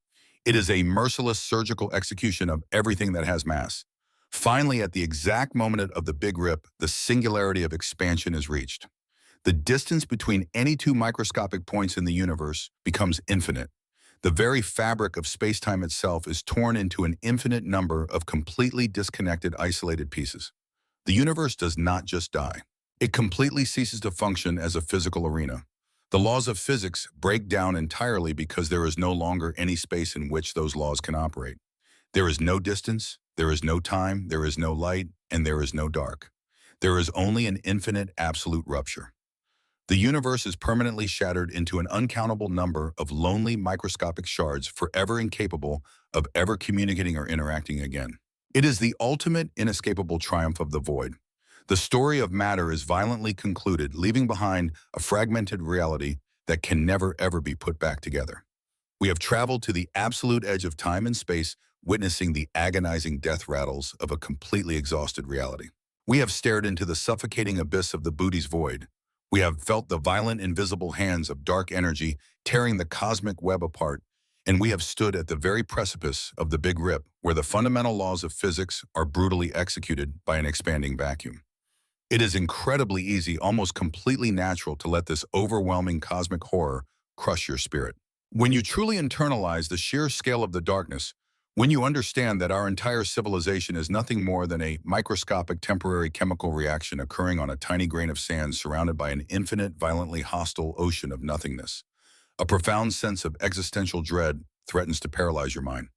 Speaker 1: It is a merciless surgical execution of everything that has mass. Finally, at the exact moment of the Big Rip, the singularity of expansion is reached. The distance between any two microscopic points in the universe becomes infinite. The very fabric of space-time itself is torn into an infinite number of completely disconnected, isolated pieces. The universe does not just die. It completely ceases to function as a physical arena. The laws of physics break down entirely because there is no longer any space in which those laws can operate. There is no distance, there is no time, there is no light, and there is no dark. There is only an infinite absolute rupture. The universe is permanently shattered into an uncountable number of lonely microscopic shards forever incapable of ever communicating or interacting again. It is the ultimate inescapable triumph of the void. The story of matter is violently concluded, leaving behind a fragmented reality that can never ever be put back together. We have traveled to the absolute edge of time and space, witnessing the agonizing death rattles of a completely exhausted reality. We have stared into the suffocating abyss of the Booty's void. We have felt the violent, invisible hands of dark energy tearing the cosmic web apart, and we have stood at the very precipice of the Big Rip, where the fundamental laws of physics are brutally executed by an expanding vacuum. It is incredibly easy, almost completely natural, to let this overwhelming cosmic horror crush your spirit. When you truly internalize the sheer scale of the darkness, when you understand that our entire civilization is nothing more than a microscopic temporary chemical reaction occurring on a tiny grain of sand surrounded by an infinite, violently hostile ocean of nothingness, a profound sense of existential dread threatens to paralyze your mind.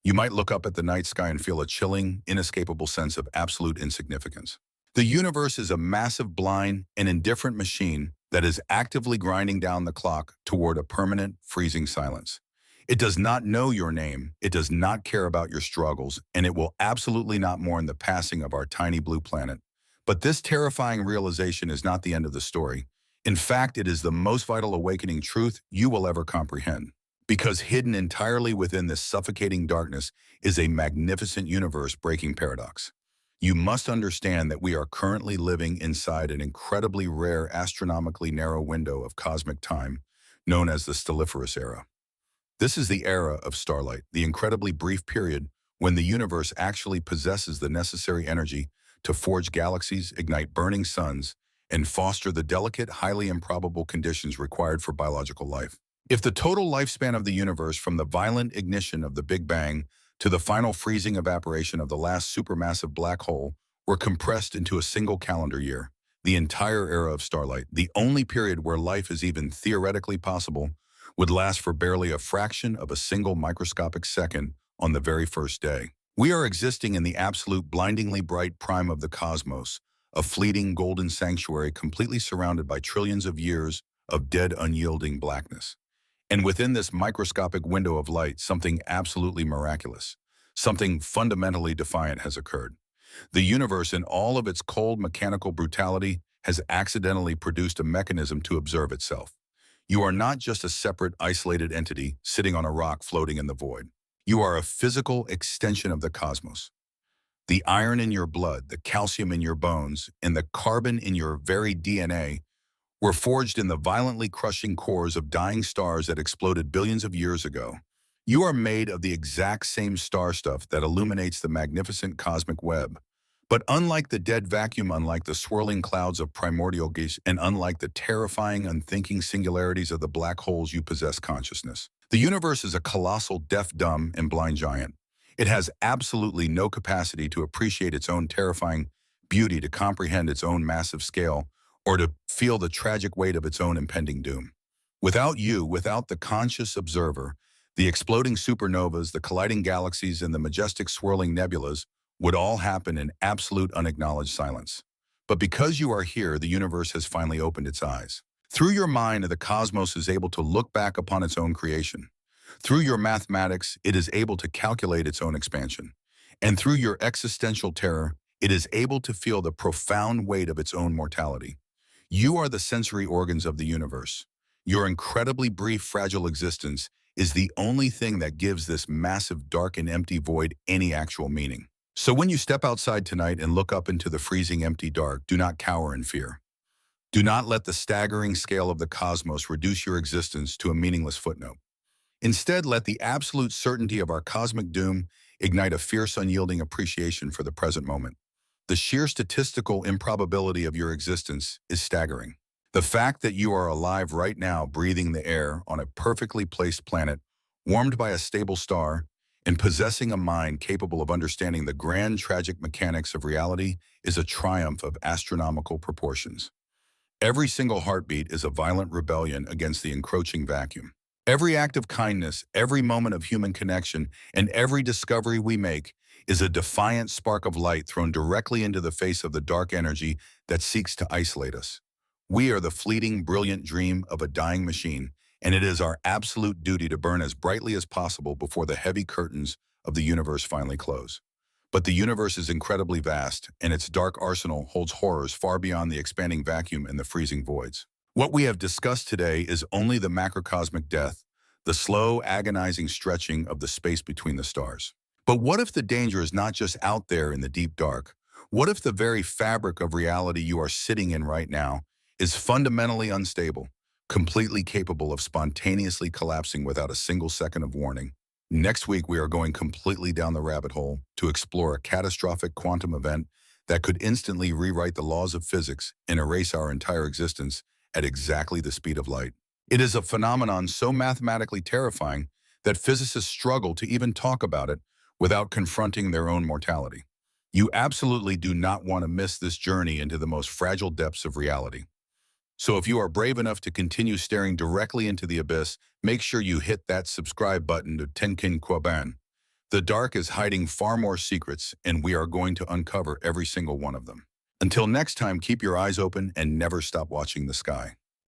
Speaker 1: You might look up at the night sky and feel a chilling, inescapable sense of absolute insignificance. The universe is a massive, blind, and indifferent machine that is actively grinding down the clock toward a permanent, freezing silence. It does not know your name, it does not care about your struggles, and it will absolutely not mourn the passing of our tiny blue planet. But this terrifying realization is not the end of the story. In fact, it is the most vital awakening truth you will ever comprehend. Because hidden entirely within this suffocating darkness is a magnificent universe-breaking paradox. You must understand that we are currently living inside an incredibly rare, astronomically narrow window of cosmic time, known as the Stelliferous Era. This is the era of starlight, the incredibly brief period when the universe actually possesses the necessary energy to forge galaxies, ignite burning suns, and foster the delicate, highly improbable conditions required for biological life. If the total lifespan of the universe, from the violent ignition of the Big Bang to the final freezing evaporation of the last supermassive black hole, were compressed into a single calendar year, the entire era of starlight, the only period where life is even theoretically possible, would last for barely a fraction of a single microscopic second on the very first day. We are existing in the absolute, blindingly bright prime of the cosmos, a fleeting golden sanctuary completely surrounded by trillions of years of dead, unyielding blackness. And within this microscopic window of light, something absolutely miraculous, something fundamentally defiant has occurred. The universe, in all of its cold mechanical brutality, has accidentally produced a mechanism to observe itself. You are not just a separate, isolated entity sitting on a rock floating in the void. You are a physical extension of the cosmos. The iron in your blood, the calcium in your bones, and the carbon in your very DNA were forged in the violently crushing cores of dying stars that exploded billions of years ago. You are made of the exact same star stuff that illuminates the magnificent cosmic web. But unlike the dead vacuum, unlike the swirling clouds of primordial gas, and unlike the terrifying, unthinking singularities of the black holes, you possess consciousness. The universe is a colossal, deaf, dumb, and blind giant. It has absolutely no capacity to appreciate its own terrifying beauty, to comprehend its own massive scale, or to feel the tragic weight of its own impending doom. Without you, without the conscious observer, the exploding supernovas, the colliding galaxies, and the majestic swirling nebulas would all happen in absolute unacknowledged silence. But because you are here, the universe has finally opened its eyes. Through your mind, the cosmos is able to look back upon its own creation. Through your mathematics, it is able to calculate its own expansion. And through your existential terror, it is able to feel the profound weight of its own mortality. You are the sensory organs of the universe. Your incredibly brief, fragile existence is the only thing that gives this massive dark and empty void any actual meaning. So when you step outside tonight and look up into the freezing empty dark, do not cower in fear. Do not let the staggering scale of the cosmos reduce your existence to a meaningless footnote. Instead, let the absolute certainty of our cosmic doom ignite a fierce, unyielding appreciation for the present moment. The sheer statistical improbability of your existence is staggering. The fact that you are alive right now, breathing the air on a perfectly placed planet, warmed by a stable star, and possessing a mind capable of understanding the grand tragic mechanics of reality is a triumph of astronomical proportions. Every single heartbeat is a violent rebellion against the encroaching vacuum. Every act of kindness, every moment of human connection, and every discovery we make is a defiant spark of light thrown directly into the face of the dark energy that seeks to isolate us. We are the fleeting, brilliant dream of a dying machine, and it is our absolute duty to burn as brightly as possible before the heavy curtains of the universe finally close. But the universe is incredibly vast, and its dark arsenal holds horrors far beyond the expanding vacuum and the freezing voids. What we have discussed today is only the macrocosmic death, the slow, agonizing stretching of the space between the stars. But what if the danger is not just out there in the deep dark? What if the very fabric of reality you are sitting in right now is fundamentally unstable, completely capable of spontaneously collapsing without a single second of warning? Next week, we are going completely down the rabbit hole to explore a catastrophic quantum event that could instantly rewrite the laws of physics and erase our entire existence at exactly the speed of light. It is a phenomenon so mathematically terrifying that physicists struggle to even talk about it without confronting their own mortality. You absolutely do not want to miss this journey into the most fragile depths of reality. So if you are brave enough to continue staring directly into the abyss, make sure you hit that subscribe button to Tenkin Kwaban. The dark is hiding far more secrets, and we are going to uncover every single one of them. Until next time, keep your eyes open and never stop watching the sky.